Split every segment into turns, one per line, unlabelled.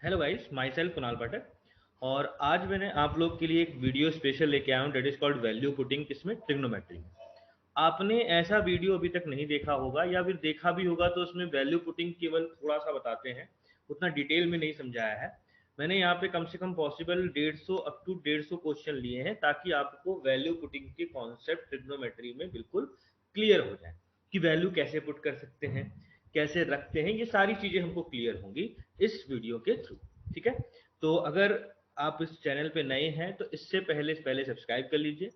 Hello guys, myself Kunal Pathak. और आज मैंने आप लोग के लिए एक वीडियो स्पेशल लेके आया हूँ that is called value putting, किसमें, ट्रिग्नोमेट्री में। आपने ऐसा वीडियो अभी तक नहीं देखा होगा, या फिर देखा भी होगा तो उसमें वैल्यू पुटिंग केवल थोड़ा सा बताते हैं, उतना डिटेल में नहीं समझाया है। मैंने यहाँ पे कम से कम पॉसिबल 150 अप टू 150 क्वेश्चन लिए हैं ताकि आपको वैल्यू पुटिंग के कॉन्सेप्ट ट्रिग्नोमेट्री में बिल्कुल क्लियर हो जाए कि वैल्यू कैसे पुट कर सकते हैं, कैसे रखते हैं। ये सारी चीजें हमको क्लियर होंगी इस वीडियो के थ्रू। ठीक है, तो अगर आप इस चैनल पे नए हैं तो इससे पहले सब्सक्राइब कर लीजिए।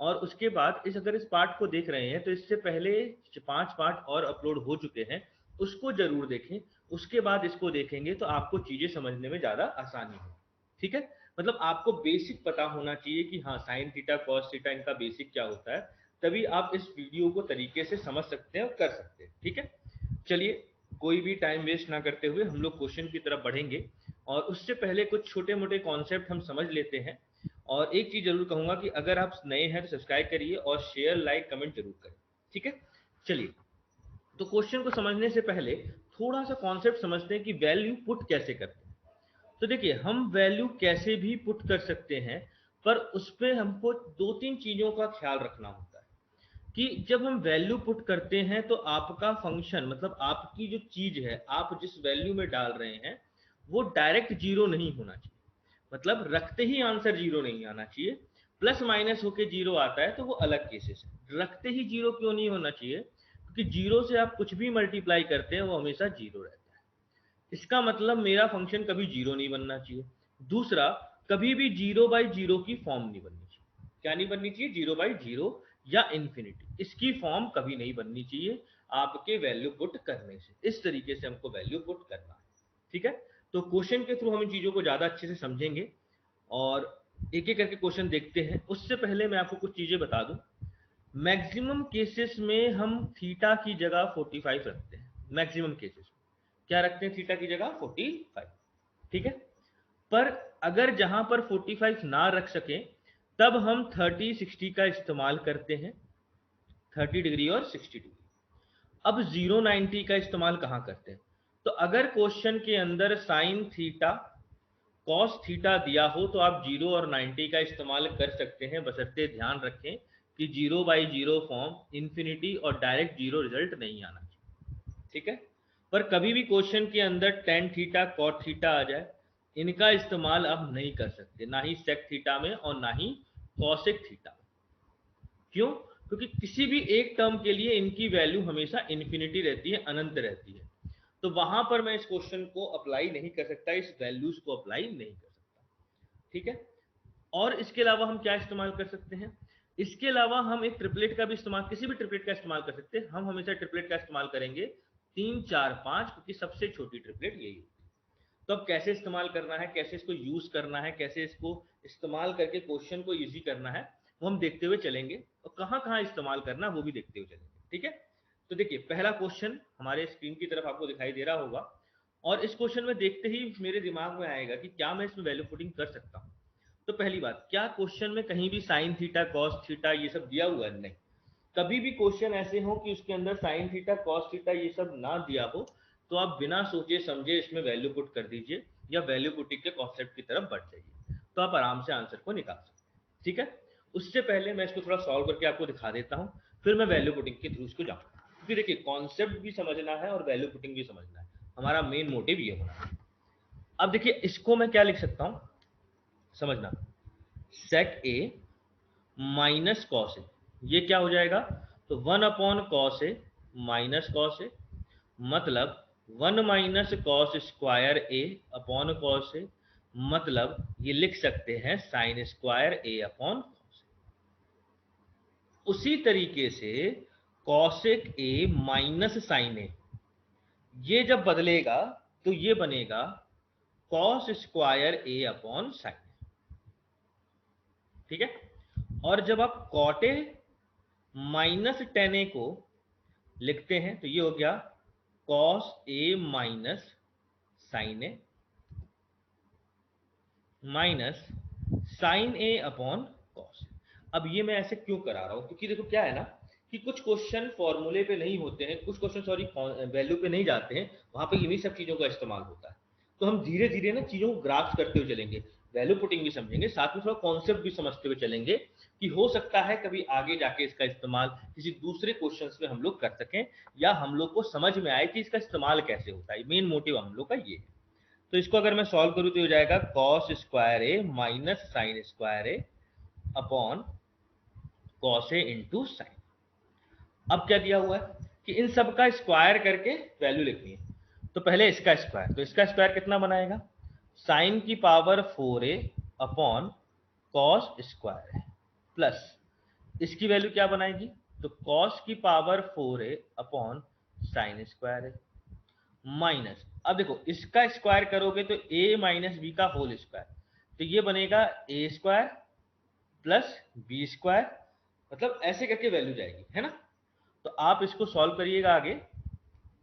और उसके बाद अगर इस पार्ट को देख रहे हैं तो इससे पहले 5 पार्ट और अपलोड हो चुके हैं, उसको जरूर देखें। उसके बाद इसको देखेंगे तो आपको चीजें समझने में ज्यादा आसानी हो। ठीक है, मतलब आपको बेसिक पता होना चाहिए कि हाँ, साइन थीटा कॉस थीटा इनका बेसिक क्या होता है, तभी आप इस वीडियो को तरीके से समझ सकते हैं और कर सकते हैं। ठीक है, चलिए कोई भी टाइम वेस्ट ना करते हुए हम लोग क्वेश्चन की तरफ बढ़ेंगे। और उससे पहले कुछ छोटे मोटे कॉन्सेप्ट हम समझ लेते हैं। और एक चीज जरूर कहूंगा कि अगर आप नए हैं तो सब्सक्राइब करिए और शेयर लाइक कमेंट जरूर करें। ठीक है, चलिए, तो क्वेश्चन को समझने से पहले थोड़ा सा कॉन्सेप्ट समझते हैं कि वैल्यू पुट कैसे करते हैं। तो देखिए, हम वैल्यू कैसे भी पुट कर सकते हैं, पर उस पर हमको दो तीन चीजों का ख्याल रखना होता है कि जब हम वैल्यू पुट करते हैं तो आपका फंक्शन, मतलब आपकी जो चीज है, आप जिस वैल्यू में डाल रहे हैं, वो डायरेक्ट जीरो नहीं होना चाहिए। मतलब रखते ही आंसर जीरो नहीं आना चाहिए। प्लस माइनस होके जीरो आता है तो वो अलग केसेस है। रखते ही जीरो क्यों नहीं होना चाहिए? क्योंकि जीरो से आप कुछ भी मल्टीप्लाई करते हैं वो हमेशा जीरो रहता है। इसका मतलब मेरा फंक्शन कभी जीरो नहीं बनना चाहिए। दूसरा, कभी भी जीरो बाई जीरो की फॉर्म नहीं बननी चाहिए। क्या नहीं बननी चाहिए? जीरो बाई जीरो या इंफिनिटी, इसकी फॉर्म कभी नहीं बननी चाहिए आपके वैल्यू पुट करने से। इस तरीके से हमको वैल्यू पुट करना है। ठीक है, तो क्वेश्चन के थ्रू हम इन चीजों को ज्यादा अच्छे से समझेंगे और एक एक करके क्वेश्चन देखते हैं। उससे पहले मैं आपको कुछ चीजें बता दूं। मैक्सिमम केसेस में हम थीटा की जगह 45 रखते हैं। मैक्सिमम केसेस क्या रखते हैं? थीटा की जगह 45। ठीक है, पर अगर जहां पर 45 ना रख सके तब हम 30 60 का इस्तेमाल करते हैं। 30 डिग्री और 60 डिग्री। अब 0 90 का इस्तेमाल कहां करते हैं? तो अगर क्वेश्चन के अंदर साइन थीटा कॉस थीटा दिया हो तो आप 0 और 90 का इस्तेमाल कर सकते हैं, बशर्ते ध्यान रखें कि zero by zero form infinity और डायरेक्ट जीरो रिजल्ट नहीं आना चाहिए। ठीक है, पर कभी भी क्वेश्चन के अंदर टेन थीटा कॉट थीटा आ जाए, इनका इस्तेमाल आप नहीं कर सकते, ना ही सेक थीटा में और ना ही कॉसेक थीटा में। क्यों? क्योंकि किसी भी एक टर्म के लिए इनकी वैल्यू हमेशा इन्फिनिटी रहती है, अनंत रहती है। तो वहां पर मैं इस क्वेश्चन को अप्लाई नहीं कर सकता, इस वैल्यूज को अप्लाई नहीं कर सकता। ठीक है, और इसके अलावा हम क्या इस्तेमाल कर सकते हैं? इसके अलावा हम एक ट्रिपलेट का भी इस्तेमाल, किसी भी ट्रिपलेट का इस्तेमाल कर सकते हैं। हम हमेशा ट्रिपलेट का इस्तेमाल करेंगे 3 4 5, क्योंकि सबसे छोटी ट्रिपलेट यही होती है। तो अब कैसे इस्तेमाल करना है, कैसे इसको यूज करना है, कैसे इसको इस्तेमाल करके क्वेश्चन को इजी करना है, वो हम देखते हुए चलेंगे। और कहां कहां इस्तेमाल करना है वो भी देखते हुए चलेंगे। ठीक है, तो देखिए, पहला क्वेश्चन हमारे स्क्रीन की तरफ आपको दिखाई दे रहा होगा। और इस क्वेश्चन में देखते ही मेरे दिमाग में आएगा कि क्या मैं इसमें वैल्यू पुटिंग कर सकता हूं। तो पहली बात, क्या क्वेश्चन में कहीं भी साइन थीटा कॉस थीटा ये सब दिया हुआ है? नहीं। कभी भी क्वेश्चन ऐसे हो कि उसके अंदर साइन थीटा कॉस थीटा ये सब ना दिया हो, तो आप बिना सोचे समझे इसमें वैल्यू पुट कर दीजिए या वैल्यू पुटिंग के कॉन्सेप्ट की तरफ बढ़ जाइए, तो आप आराम से आंसर को निकाल सकते हैं। ठीक है, उससे पहले मैं इसको थोड़ा सॉल्व करके आपको दिखा देता हूं, फिर मैं वैल्यू पुटिंग के थ्रू इसको जाऊंगा। क्योंकि देखिए, कॉन्सेप्ट भी समझना है और वैल्यू पुटिंग भी समझना है, हमारा मेन मोटिव ये होना है। अब देखिए, इसको मैं क्या लिख सकता हूं, समझना। सेक ए माइनस कॉस ए, ये क्या हो जाएगा? तो 1/cos A minus cos A, मतलब 1 - cos² A upon cos A, मतलब ये लिख सकते हैं sin² A upon cos A. उसी तरीके से कॉसेक ए माइनस साइन ए, ये जब बदलेगा तो ये बनेगा cos² ए अपॉन साइन ए। ठीक है, और जब आप कॉट ए माइनस टेन ए को लिखते हैं तो ये हो गया cos A minus sign A minus sign A upon cos. अब ये मैं ऐसे क्यों करा रहा हूं? क्योंकि देखो क्या है ना, कि कुछ क्वेश्चन फॉर्मूले पे नहीं होते हैं, कुछ क्वेश्चन सॉरी वैल्यू पे नहीं जाते हैं, वहां पे इन्हीं सब चीजों का इस्तेमाल होता है। तो हम धीरे धीरे ना चीजों को ग्रास्प करते हुए चलेंगे, वैल्यू पुटिंग भी समझेंगे, साथ में थोड़ा कॉन्सेप्ट भी समझते हुए चलेंगे कि हो सकता है कभी आगे जाके इसका इस्तेमाल किसी दूसरे क्वेश्चंस में हम लोग कर सकें, या हम लोग को समझ में आए कि इसका इस्तेमाल कैसे होता है। मेन मोटिव हम लोग का ये है। तो इसको अगर मैं सॉल्व करूं तो हो जाएगा cos square A minus sine square A upon cos A into sine. अब क्या दिया हुआ है कि इन सब का स्क्वायर करके वैल्यू लिखनी है। तो पहले इसका स्क्वायर, तो इसका स्क्वायर कितना बनाएगा, साइन की power 4a upon cos square है, प्लस इसकी वैल्यू क्या बनाएगी, तो कॉस की power 4a upon sine square है, माइनस, अब देखो इसका स्क्वायर करोगे तो a माइनस बी का होल स्क्वायर, तो ये बनेगा ए स्क्वायर प्लस बी स्क्वायर, मतलब ऐसे करके वैल्यू जाएगी, है ना। तो आप इसको सॉल्व करिएगा आगे।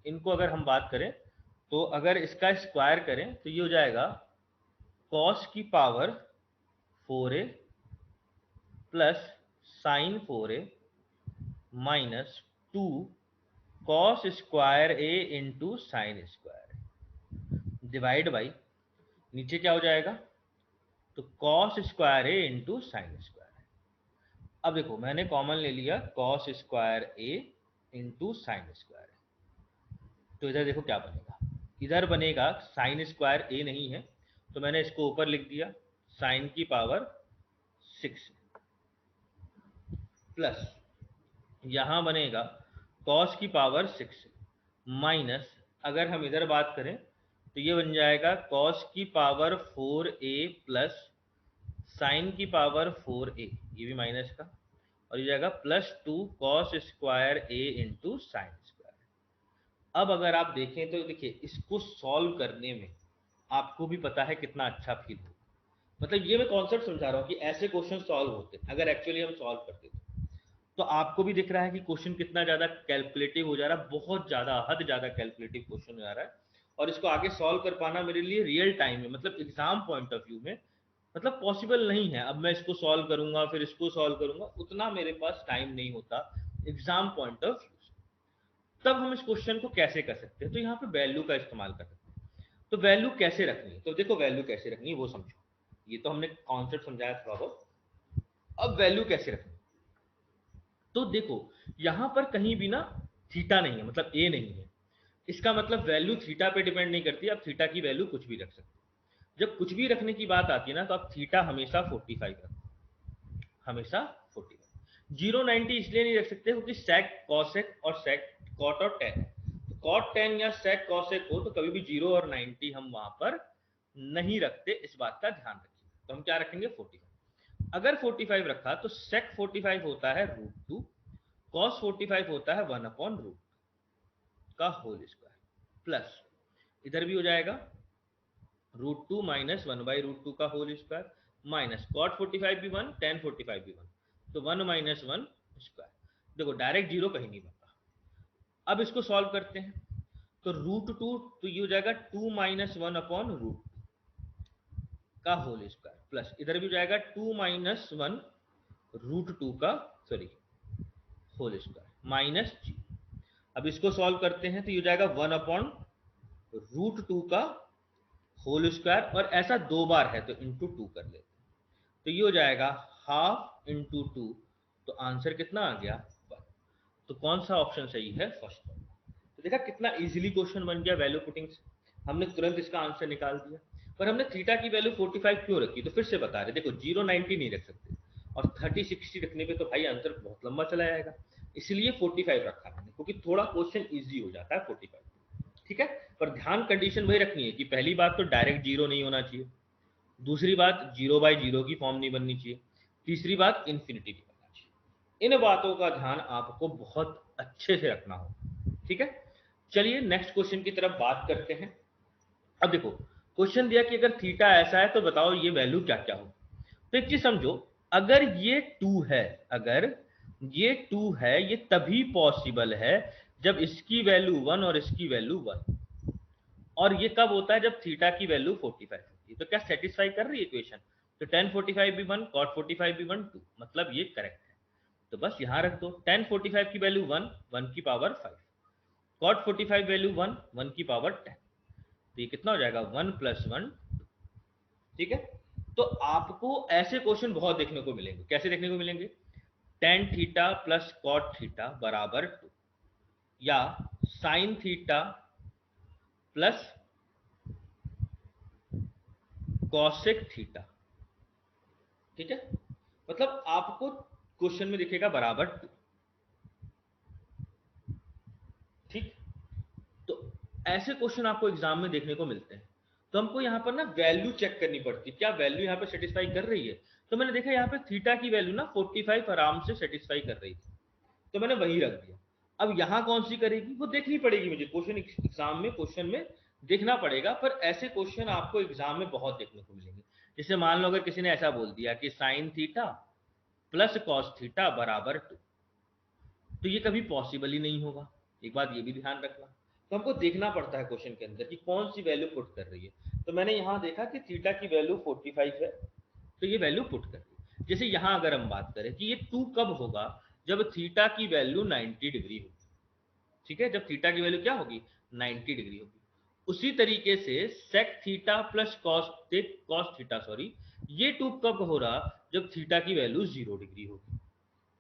इनको अगर हम बात करें तो अगर इसका स्क्वायर करें तो ये हो जाएगा कॉस की power 4a plus sign 4a minus 2 cos square a into sine square divide by, नीचे क्या हो जाएगा, तो cos square a into sine square. अब देखो मैंने कॉमन ले लिया cos square a into sine square, तो इधर देखो क्या बनेगा, इधर बनेगा साइन स्क्वायर a नहीं है तो मैंने इसको ऊपर लिख दिया साइन की पावर 6 प्लस यहां बनेगा कॉस की पावर 6 माइनस, अगर हम इधर बात करें तो ये बन जाएगा कॉस की पावर 4a प्लस साइन की पावर 4a, ये भी माइनस का, और ये जाएगा plus 2 cos square a into sine square. अब अगर आप देखें तो देखिए इसको सॉल्व करने में आपको भी पता है कितना अच्छा फील होगा, मतलब ये मैं कॉन्सेप्ट समझा रहा हूँ कि ऐसे क्वेश्चन सॉल्व होते हैं अगर एक्चुअली हम सॉल्व करते तो आपको भी दिख रहा है कि क्वेश्चन कितना ज्यादा कैलकुलेटिव हो जा रहा है, बहुत ज्यादा हद ज्यादा कैलकुलेटिव क्वेश्चन हो जा रहा है, और इसको आगे सॉल्व कर पाना मेरे लिए रियल टाइम में, मतलब एग्जाम पॉइंट ऑफ व्यू में, मतलब पॉसिबल नहीं है। अब मैं इसको सॉल्व करूंगा फिर इसको सॉल्व करूंगा, उतना मेरे पास टाइम नहीं होता एग्जाम पॉइंट ऑफ व्यू से। तब हम इस क्वेश्चन को कैसे कर सकते हैं, तो यहाँ पे वैल्यू का इस्तेमाल कर सकते हैं। तो वैल्यू कैसे रखनी है, तो देखो वैल्यू कैसे रखनी है वो समझो, ये तो हमने कॉन्सेप्ट समझाया थोड़ा बहुत, अब वैल्यू कैसे रखनी है। तो देखो यहां पर कहीं भी ना थीटा नहीं है, मतलब ए नहीं है, इसका मतलब वैल्यू थीटा पे डिपेंड नहीं करती, आप थीटा की वैल्यू कुछ भी रख सकते हैं। जब कुछ भी रखने की बात आती है ना तो आप थीटा हमेशा 45 रखो, हमेशा 45। 090 इसलिए नहीं रख सकते क्योंकि सेक कॉसेक और सेक कॉट और टेन, कॉट टेन या सेक कॉसेक हो तो कभी भी 0 और 90 हम वहां पर नहीं रखते, इस बात का ध्यान रखिए। तो हम क्या रखेंगे 45। अगर 45 रखा तो सेक 45 होता है √2, कॉस 45 होता है 1/√2 का होल स्क्वायर, प्लस इधर भी हो जाएगा √2 माइनस 1/√2 का होल स्क्वायर, माइनस कॉट 45 भी 1, टेन 45 भी 1, तो 1 माइनस 1 स्क्वायर। देखो डायरेक्ट जीरो कहीं नहीं बनता। अब इसको सॉल्व करते हैं तो √2, तो ये हो जाएगा 2 माइनस 1/√2 का होल स्क्वायर, प्लस इधर भी हो जाएगा 2 माइनस 1/√2 का सॉरी होल स्क्वायर माइनस जी। अब इसको सॉल्व करते हैं तो ये हो जाएगा 1/√2 का होल स्क्वायर, और ऐसा दो बार है तो इंटू 2 कर लेते हैं, तो ये हो जाएगा हाफ इंटू 2, तो आंसर कितना आ गया 1। तो कौन सा ऑप्शन सही है, फर्स्ट वन। तो देखा कितना इजीली क्वेश्चन बन गया वैल्यू पुटिंग से, हमने तुरंत इसका आंसर निकाल दिया। पर हमने थीटा की वैल्यू 45 क्यों रखी, तो फिर से बता रहे, देखो 090 नहीं रख सकते, और 3060 रखने पे तो भाई आंसर बहुत लंबा चला जाएगा, इसलिए 45 रखा मैंने, क्योंकि थोड़ा क्वेश्चन ईजी हो जाता है 45। ठीक है, पर ध्यान कंडीशन वही रखनी है कि पहली बात तो डायरेक्ट जीरो नहीं होना चाहिए, दूसरी बात 0/0 की फॉर्म नहीं बननी चाहिए, तीसरी बात इंफिनिटी नहीं बनना चाहिए। इन बातों का ध्यान आपको बहुत अच्छे से रखना होगा। ठीक है, चलिए नेक्स्ट क्वेश्चन की तरफ बात करते हैं। अब देखो क्वेश्चन दिया कि अगर थीटा ऐसा है तो बताओ ये वैल्यू क्या क्या हो। तो एक चीज समझो, अगर ये 2 है, अगर ये 2 है, ये तभी पॉसिबल है जब इसकी वैल्यू 1 और इसकी वैल्यू 1, और ये कब होता है जब थीटा की वैल्यू 45 होती है। तो क्या सेटिस्फाई कर रही है इक्वेशन, तो tan 45 भी 1, cot 45 भी 1, 2, मतलब ये करेक्ट है। तो बस यहां रख दो tan 45 की वैल्यू 1, 1 की पावर 5, cot 45 वैल्यू 1, 1 की पावर 10, तो ये कितना हो जाएगा 1 + 1। ठीक है, तो आपको ऐसे क्वेश्चन बहुत देखने को मिलेंगे। कैसे देखने को मिलेंगे? tan theta plus cot theta बराबर 2, या sin theta plus cosec theta. ठीक है, मतलब आपको क्वेश्चन में दिखेगा बराबर 2। ठीक, तो ऐसे क्वेश्चन आपको एग्जाम में देखने को मिलते हैं। तो हमको यहाँ पर ना वैल्यू चेक करनी पड़ती है, क्या वैल्यू यहाँ पे सेटिस्फाई कर रही है। तो मैंने देखा यहाँ पे थीटा की वैल्यू ना 45 आराम से सेटिस्फाई कर रही थी, तो मैंने वही रख दिया। अब यहाँ कौन सी करेगी वो देखनी पड़ेगी मुझे, क्वेश्चन एग्जाम में क्वेश्चन में देखना पड़ेगा। पर ऐसे क्वेश्चन आपको एग्जाम में बहुत देखने को मिलेंगे। जैसे मान लो अगर किसी ने ऐसा बोल दिया कि sine theta plus cos theta बराबर 2, तो ये कभी पॉसिबल ही नहीं होगा। एक बात ये भी ध्यान रखना। तो हमको देखना पड़ता है क्वेश्चन के अंदर कि कौन सी वैल्यू पुट कर रही है। तो मैंने यहाँ देखा कि थीटा की वैल्यू 45 है, तो ये वैल्यू पुट कर रही है। जैसे यहाँ अगर हम बात करें कि ये 2 कब होगा, जब थीटा की वैल्यू 90 डिग्री होगी। ठीक है, जब थीटा की वैल्यू क्या होगी, 90 डिग्री होगी। उसी तरीके से sec theta plus cos theta sorry, ये 2 कब हो रहा, जब थीटा की वैल्यू 0 डिग्री होगी।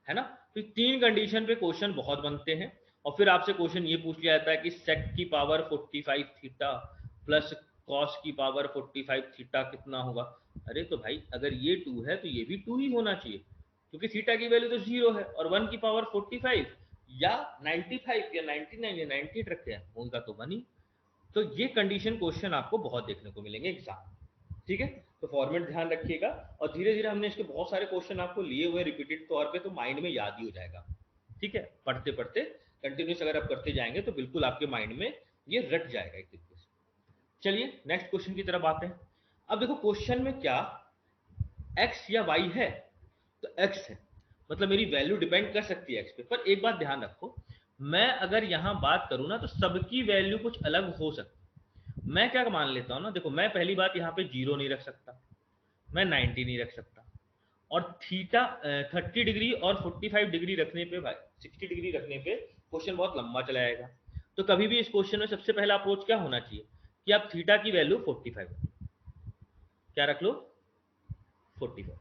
है ना, तो 3 कंडीशन पे क्वेश्चन बहुत बनते हैं। और फिर आपसे क्वेश्चन ये पूछ लिया जाता है कि सेक की पावर 45 थीटा प्लस कॉस की पावर 45 थीटा कितना होगा। अरे तो भाई अगर ये 2 है तो ये भी 2 ही होना चाहिए, क्योंकि थीटा की वैल्यू तो 0 है और 1 की पावर 45 या 95 या 99 या 98 रखे हैं, उनका तो 1 ही। तो ये कंडीशन क्वेश्चन आपको बहुत देखने को मिलेंगे एग्जाम में। ठीक है, तो फॉर्मेट ध्यान रखिएगा। और धीरे धीरे हमने इसके बहुत सारे क्वेश्चन आपको लिए हुए रिपीटेड तौर पे, तो माइंड में याद ही हो जाएगा। ठीक है, पढ़ते पढ़ते कंटिन्यूस अगर आप करते जाएंगे तो बिल्कुल आपके माइंड में ये रट जाएगा एक तरीके से। चलिए नेक्स्ट क्वेश्चन की तरफ आते हैं। अब देखो क्वेश्चन में क्या x या y है, तो x है, मतलब मेरी वैल्यू डिपेंड कर सकती है x पे। पर एक बात ध्यान रखो, मैं अगर यहां बात करूं ना तो सबकी वैल्यू कुछ अलग हो सकती। मैं क्या मान लेता हूं ना, देखो मैं पहली बात यहाँ पे 0 नहीं रख सकता, मैं 90 नहीं रख सकता, और थीटा 30 डिग्री और 45 डिग्री रखने पे भाई 60 डिग्री रखने पे क्वेश्चन बहुत लंबा चला जाएगा। तो कभी भी इस क्वेश्चन में सबसे पहला अप्रोच क्या होना चाहिए कि आप थीटा की वैल्यू 45 क्या रख लो, 45।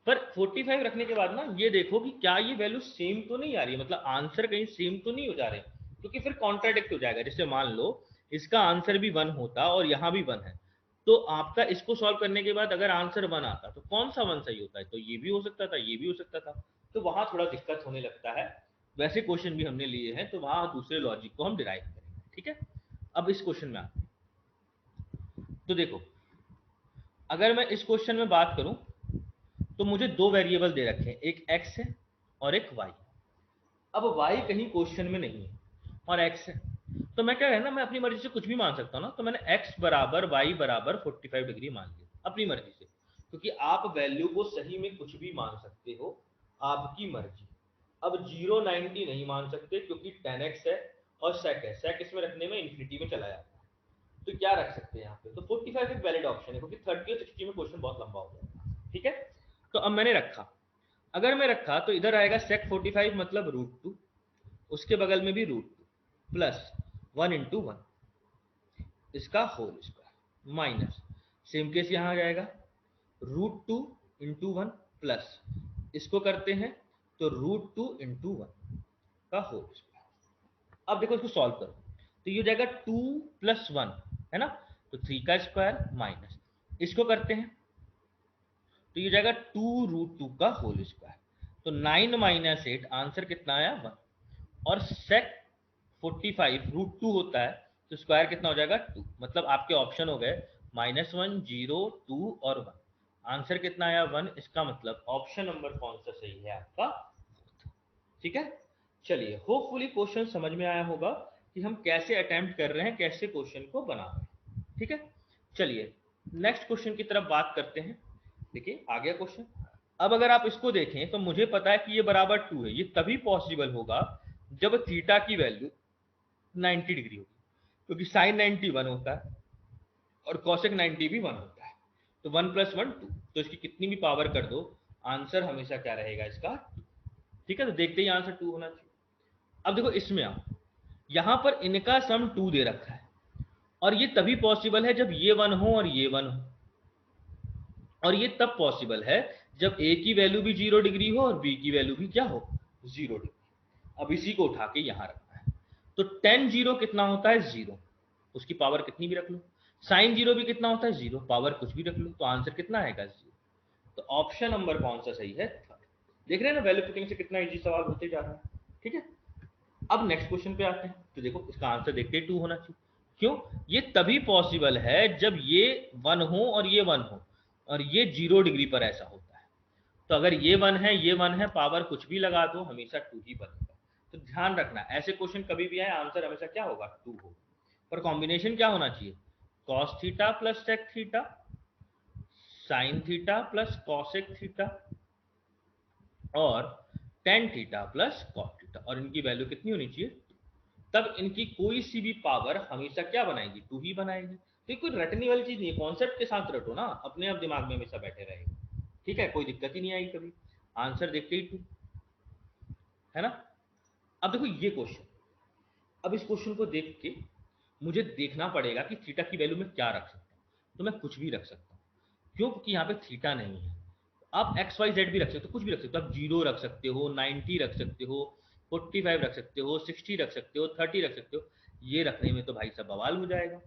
पर 45 रखने के बाद ना ये देखो कि क्या ये वैल्यू सेम तो नहीं आ रही है, मतलब आंसर कहीं सेम तो नहीं हो जा रहे, क्योंकि फिर कॉन्ट्राडिक्ट हो जाएगा। जैसे मान लो इसका आंसर भी 1 होता और यहां भी 1 है, तो आपका इसको सॉल्व करने के बाद अगर आंसर 1 आता तो कौन सा 1 सही होता है, तो ये भी हो सकता था, ये भी हो सकता था। तो वहां थोड़ा दिक्कत होने लगता है। वैसे क्वेश्चन भी हमने लिए हैं तो वहां दूसरे लॉजिक को हम डिराइव करेंगे। ठीक है, अब इस क्वेश्चन में आते हैं। तो देखो अगर मैं इस क्वेश्चन में बात करूं तो मुझे 2 वेरिएबल दे रखे हैं, एक x है और एक y। अब y कहीं क्वेश्चन में नहीं है और x है, तो मैं क्या है ना, मैं अपनी मर्जी से कुछ भी मान सकता हूं ना। तो मैंने x बराबर y बराबर 45 डिग्री मान लिया अपनी मर्जी से, क्योंकि आप वैल्यू को सही में कुछ भी मान सकते हो, आपकी मर्जी। अब 0 90 नहीं मान सकते क्योंकि 10x है और sec है, sec इसमें रखने में इन्फिनिटी में चला जाता है। तो क्या रख सकते हैं यहाँ पे, तो 45 एक वैलिड ऑप्शन है, क्योंकि 30 और 60 में क्वेश्चन बहुत लंबा हो जाएगा। ठीक है, तो अब मैंने रखा, अगर मैं रखा तो इधर आएगा sec 45 मतलब √2, उसके बगल में भी √2 प्लस 1 इंटू 1 इसका whole square minus, same case यहां आ जाएगा √2 इंटू 1 प्लस इसको करते हैं तो √2 इंटू 1 का होल स्क्वायर। अब देखो इसको सॉल्व करो तो ये हो जाएगा 2 प्लस 1 है ना, तो 3 का स्क्वायर माइनस इसको करते हैं तो ये जाएगा 2√2 का होल स्क्वायर। तो 9 माइनस 8 आंसर कितना आया 1, और sec 45 √2 होता है तो स्क्वायर कितना हो जाएगा 2, मतलब आपके ऑप्शन हो गए -1 0 2 और 1। आंसर कितना आया 1, इसका मतलब ऑप्शन नंबर कौन सा सही है आपका। ठीक है, चलिए होपफुली क्वेश्चन समझ में आया होगा कि हम कैसे अटेम्प्ट कर रहे हैं, कैसे क्वेश्चन को बना रहे हैं। ठीक है, चलिए नेक्स्ट क्वेश्चन की तरफ बात करते हैं। देखिए आ गया क्वेश्चन। अब अगर आप इसको देखें तो मुझे पता है कि ये बराबर 2 है, ये तभी पॉसिबल होगा जब थीटा की वैल्यू 90 डिग्री होगी, क्योंकि साइन 90 1 होता है और कॉसेक 90 भी 1 होता है। तो 1 + 1 2, तो इसकी कितनी भी पावर कर दो आंसर हमेशा क्या रहेगा इसका 2। ठीक है, तो देखते ही आंसर 2 होना चाहिए। अब देखो इसमें आप यहां पर इनका सम 2 दे रखा है और ये तभी पॉसिबल है जब ये 1 हो और ये 1 हो, और ये तब पॉसिबल है जब ए की वैल्यू भी 0 डिग्री हो और बी की वैल्यू भी क्या हो, 0 डिग्री। अब इसी को उठा के यहां रखना है। तो tan 0 कितना होता है, 0, उसकी पावर कितनी भी रख लो। sin 0 भी कितना होता है, 0, पावर कुछ भी रख लो, तो आंसर कितना आएगा, 0। तो ऑप्शन नंबर कौन सा सही है, थर्ड। देख रहे हैं ना वैल्यू पुटिंग से कितना इजी सवाल होते जा रहा है। ठीक है, अब नेक्स्ट क्वेश्चन पे आते हैं। तो देखो इसका आंसर देखते ही 2 होना चाहिए। क्यों, ये तभी पॉसिबल है जब ये 1 हो और ये 1 हो और ये 0 डिग्री पर ऐसा होता है। तो अगर ये 1 है, ये 1 है, पावर कुछ भी लगा दो, हमेशा 2 ही बनेगा। तो ध्यान रखना, ऐसे क्वेश्चन कभी भी आए आंसर हमेशा क्या होगा, 2 होगा। पर कॉम्बिनेशन क्या होना चाहिए, cos theta plus sec theta, sin theta plus cosec theta और tan theta plus cot theta, और इनकी वैल्यू कितनी होनी चाहिए, तब इनकी कोई सी भी पावर हमेशा क्या बनाएगी, 2 ही बनाएगी। तो कोई रटने वाली चीज नहीं है, कॉन्सेप्ट के साथ रटो ना, अपने आप दिमाग में हमेशा बैठे रहेगा। ठीक है, कोई दिक्कत ही नहीं आएगी कभी, आंसर देखते ही 2, है ना। अब देखो ये क्वेश्चन, अब इस क्वेश्चन को देख के मुझे देखना पड़ेगा कि थीटा की वैल्यू में क्या रख सकता हूँ। तो मैं कुछ भी रख सकता हूँ, क्यों, क्योंकि यहाँ पे थीटा नहीं है। आप एक्स वाई जेड भी रख सकते हो, कुछ भी रख सकते हो, आप 0 रख सकते हो, 90 रख सकते हो, 45 रख सकते हो, 60 रख सकते हो, 30 रख सकते हो। ये रखने में तो भाई सब बवाल हो जाएगा।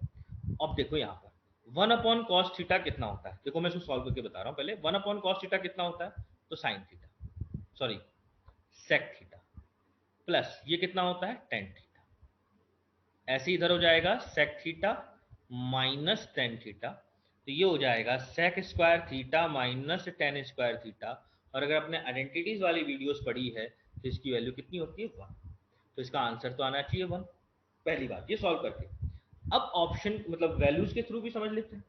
अब देखो यहाँ पर 1 अपॉन कॉस थीटा कितना होता है, देखो मैं इसको सॉल्व करके बता रहा हूँ। पहले 1 अपॉन कॉस थीटा कितना होता है, तो sine theta, sorry sec theta, plus ये कितना होता है, टेन थीटा। ऐसे इधर हो जाएगा sec theta minus tan theta, तो ये हो जाएगा sec square theta minus tan square theta. और अगर आपने आइडेंटिटीज वाली वीडियोस पढ़ी है तो इसकी वैल्यू कितनी होती है, 1। तो इसका आंसर तो आना चाहिए 1, पहली बात ये सॉल्व करके। अब ऑप्शन मतलब वैल्यूज के थ्रू भी समझ लेते हैं।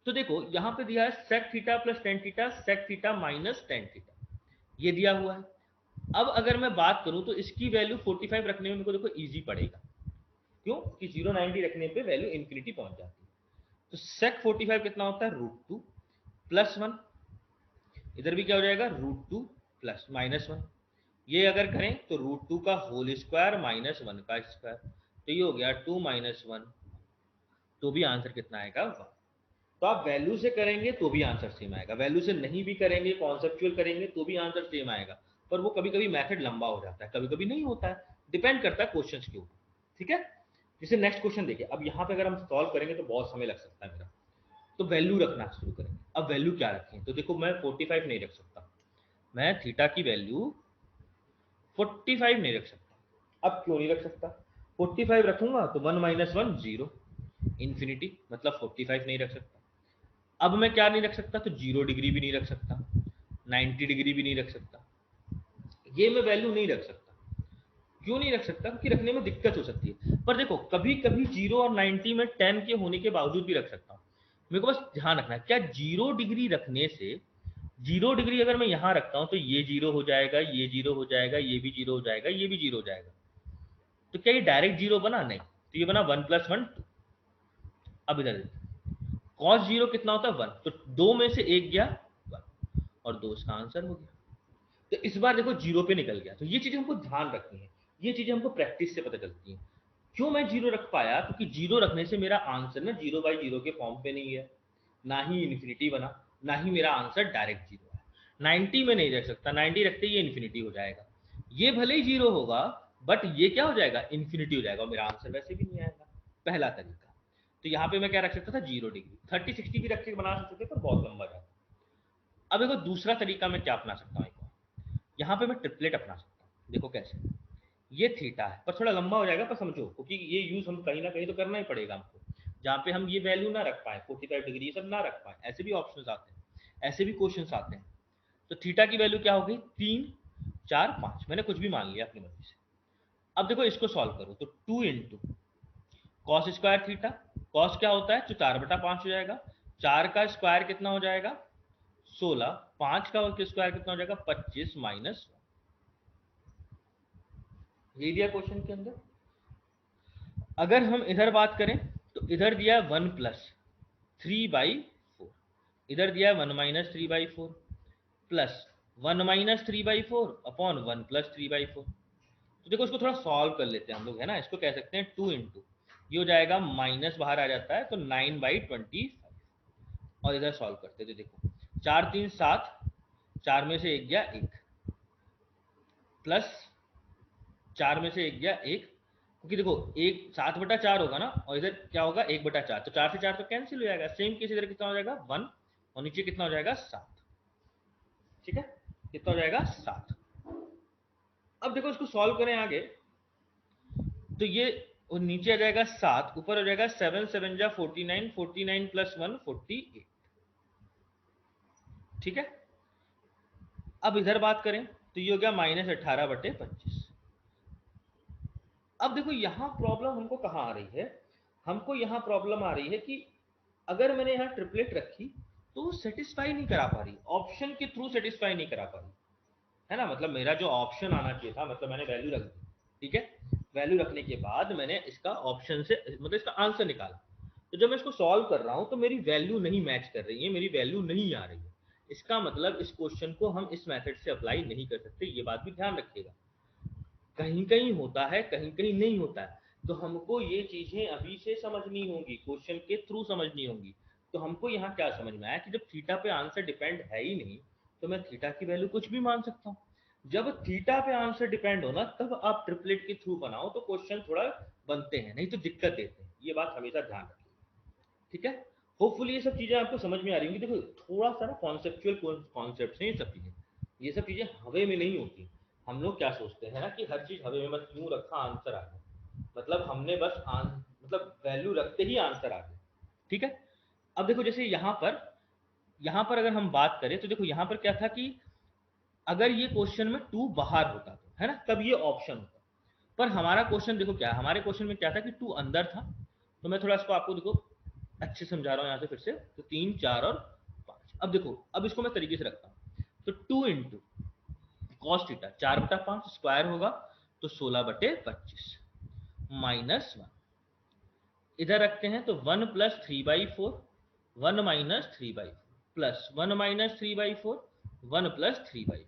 तो देखो यहाँ पे दिया है sec theta plus ten theta, sec theta minus tan theta, ये दिया हुआ है। अब अगर मैं बात करूं तो इसकी वैल्यू 45 रखने में मेरे को देखो इजी पड़ेगा, क्यों कि 090 रखने पे वैल्यू इंफिनिटी पहुंच जाती है। तो sec 45 कितना होता है, √2 प्लस 1, इधर भी क्या हो जाएगा, √2 प्लस माइनस 1। ये अगर करें तो √2 का होल स्क्वायर माइनस 1 का स्क्वायर, तो ये हो गया 2 माइनस 1, तो भी आंसर कितना आएगा, 1। तो आप वैल्यू से करेंगे तो भी आंसर सेम आएगा, वैल्यू से नहीं भी करेंगे, कॉन्सेप्चुअल करेंगे तो भी आंसर सेम आएगा। पर वो कभी कभी मेथड लंबा हो जाता है, कभी कभी नहीं होता है, डिपेंड करता है क्वेश्चंस के ऊपर। ठीक है, जैसे नेक्स्ट क्वेश्चन देखिए। अब यहाँ पे अगर हम सॉल्व करेंगे तो बहुत समय लग सकता है मेरा, तो वैल्यू रखना शुरू करेंगे। अब वैल्यू क्या रखें, तो देखो मैं 45 नहीं रख सकता, मैं थीटा की वैल्यू 45 नहीं रख सकता। अब क्यों नहीं रख सकता, 45 रखूंगा तो 1 माइनस 1 0, इन्फिनिटी, मतलब 45 नहीं रख सकता। अब मैं क्या नहीं रख सकता, तो 0 डिग्री भी नहीं रख सकता, 90 डिग्री भी नहीं रख सकता, ये मैं वैल्यू नहीं रख सकता। क्यों नहीं रख सकता, क्योंकि रखने में दिक्कत हो सकती है। पर देखो कभी कभी 0 और 90 में 10 के होने के बावजूद भी रख सकता हूँ। मेरे को बस ध्यान रखना है, क्या 0 डिग्री रखने से, 0 डिग्री अगर मैं यहाँ रखता हूँ तो ये 0 हो जाएगा, ये 0 हो जाएगा, ये भी 0 हो जाएगा, ये भी 0 हो जाएगा। तो क्या ये डायरेक्ट 0 बना, नहीं, तो ये बना 1 प्लस 1 2। अब इधर cos 0 कितना होता है, 1, तो 2 में से 1 गया 1, और 2 इसका आंसर हो गया। तो इस बार देखो 0 पे निकल गया। तो ये चीजें हमको ध्यान रखनी है, ये चीजें हमको प्रैक्टिस से पता चलती हैं। क्यों मैं 0 रख पाया, क्योंकि 0 रखने से मेरा आंसर ना 0/0 के फॉर्म पे नहीं है, ना ही इन्फिनिटी बना, ना ही मेरा आंसर डायरेक्ट 0 है। 90 में नहीं रख सकता, 90 रखते ही ये इन्फिनिटी हो जाएगा। ये भले ही 0 होगा, बट ये क्या हो जाएगा, इन्फिनिटी हो जाएगा, और मेरा आंसर वैसे भी नहीं आएगा। पहला तरीका। तो यहाँ पे मैं क्या रख सकता था, 0 डिग्री, 30 60 भी रख के बना सकते थे, पर बहुत लंबा जाता। अब देखो दूसरा तरीका मैं क्या अपना सकता हूँ, यहाँ पे मैं ट्रिपलेट अपना सकता हूँ। देखो कैसे, ये थीटा है, पर थोड़ा लंबा हो जाएगा, पर समझो, क्योंकि ये यूज हम कहीं ना कहीं तो करना ही पड़ेगा हमको, जहाँ पे हम ये वैल्यू ना रख पाए, 45 डिग्री ये सब ना रख पाए, ऐसे भी ऑप्शंस आते हैं, ऐसे भी क्वेश्चंस आते हैं। तो थीटा की वैल्यू क्या हो गई, 3 4 5, मैंने कुछ भी मान लिया अपनी मर्जी से। अब देखो इसको सॉल्व करो, तो 2 into cos square theta, cos क्या होता है, तो 4/5 हो जाएगा, 4 का स्क्वायर कितना हो जाएगा 16, 5 का स्क्वायर कितना हो जाएगा 25 माइनस, ये दिया क्वेश्चन के अंदर। अगर हम इधर बात करें तो इधर दिया है 1 प्लस 3/4, इधर दिया है 1 minus 3/4, plus 1 minus 3/4 upon 1 plus 3/4। तो देखो इसको थोड़ा सॉल्व कर लेते हैं हम लोग, है ना। इसको कह सकते हैं 2 इंटू, ये हो जाएगा माइनस बाहर आ जाता है तो 9/25 और इधर सॉल्व करते थे। देखो 4 3 7, 4 में से 1 गया 1 प्लस 4 में से 1 गया 1, क्योंकि देखो 1/7 होगा ना और इधर क्या होगा 1/4, तो 4 से 4 तो कैंसिल हो जाएगा। सेम केस इधर कितना हो जाएगा 1 और नीचे कितना हो जाएगा 7। ठीक है, कितना हो जाएगा 7। अब देखो इसको सॉल्व करें आगे तो ये नीचे आ जाएगा 7, ऊपर हो जाएगा 7 7 जा 49, 49 प्लस 1 48। ठीक है, अब इधर बात करें तो ये हो गया -18/25। अब देखो यहां प्रॉब्लम हमको कहां आ रही है, हमको यहां प्रॉब्लम आ रही है कि अगर मैंने यहां ट्रिपलेट रखी तो सेटिस्फाई नहीं करा पा रही, ऑप्शन के थ्रू सेटिस्फाई नहीं करा पा रही है ना। मतलब मेरा जो ऑप्शन आना चाहिए था, मतलब मैंने वैल्यू रख दी, ठीक है, वैल्यू रखने के बाद मैंने इसका ऑप्शन से मतलब इसका आंसर निकाला, तो जब मैं इसको सॉल्व कर रहा हूं तो मेरी वैल्यू नहीं मैच कर रही है, मेरी वैल्यू नहीं आ रही है। इसका मतलब इस क्वेश्चन को हम इस मेथड से अप्लाई नहीं कर सकते, ये बात भी ध्यान रखिएगा। कहीं कहीं होता है, कहीं कहीं नहीं होता है, तो हमको ये चीजें अभी से समझनी होंगी, क्वेश्चन के थ्रू समझनी होंगी। तो हमको यहाँ क्या समझ में आया कि जब थीटा पे आंसर डिपेंड है ही नहीं तो मैं थीटा की वैल्यू कुछ भी मान सकता हूँ। जब थीटा पे आंसर डिपेंड हो ना तब आप ट्रिपलेट के थ्रू बनाओ तो क्वेश्चन थोड़ा बनते हैं, नहीं तो दिक्कत देते हैं। ये बात हमेशा ध्यान रखिए, ठीक है। होपफुली ये सब चीजें आपको समझ में आ रही होंगी। देखो थोड़ा सा ना कॉन्सेप्चुअल कॉन्सेप्ट हैं ये सब चीजें, ये सब चीजें हवे में नहीं होती। हम लोग क्या सोचते हैं ना कि हर चीज हवे में बस यूं रखा आंसर आ गया, मतलब हमने बस मतलब वैल्यू रखते ही आंसर आ गया। ठीक है, अब देखो जैसे यहाँ पर अगर हम बात करें तो देखो यहाँ पर क्या था कि अगर ये क्वेश्चन में 2 बाहर होता तो है ना, तब ये ऑप्शन होता। पर हमारा क्वेश्चन देखो क्या है, हमारे क्वेश्चन में क्या था कि 2 अंदर था। तो मैं थोड़ा इसको आपको देखो अच्छे समझा रहा हूँ यहाँ से फिर से, तो 3 4 और 5। अब देखो अब इसको मैं तरीके से रखता हूँ, तो 2 इंटू कॉस थीटा 4/5 स्क्वायर होगा तो 16/25 -1, इधर रखते हैं तो 1 + 3/4, 1 - 3/4 प्लस 1 - 3/4, 1 + 3/4।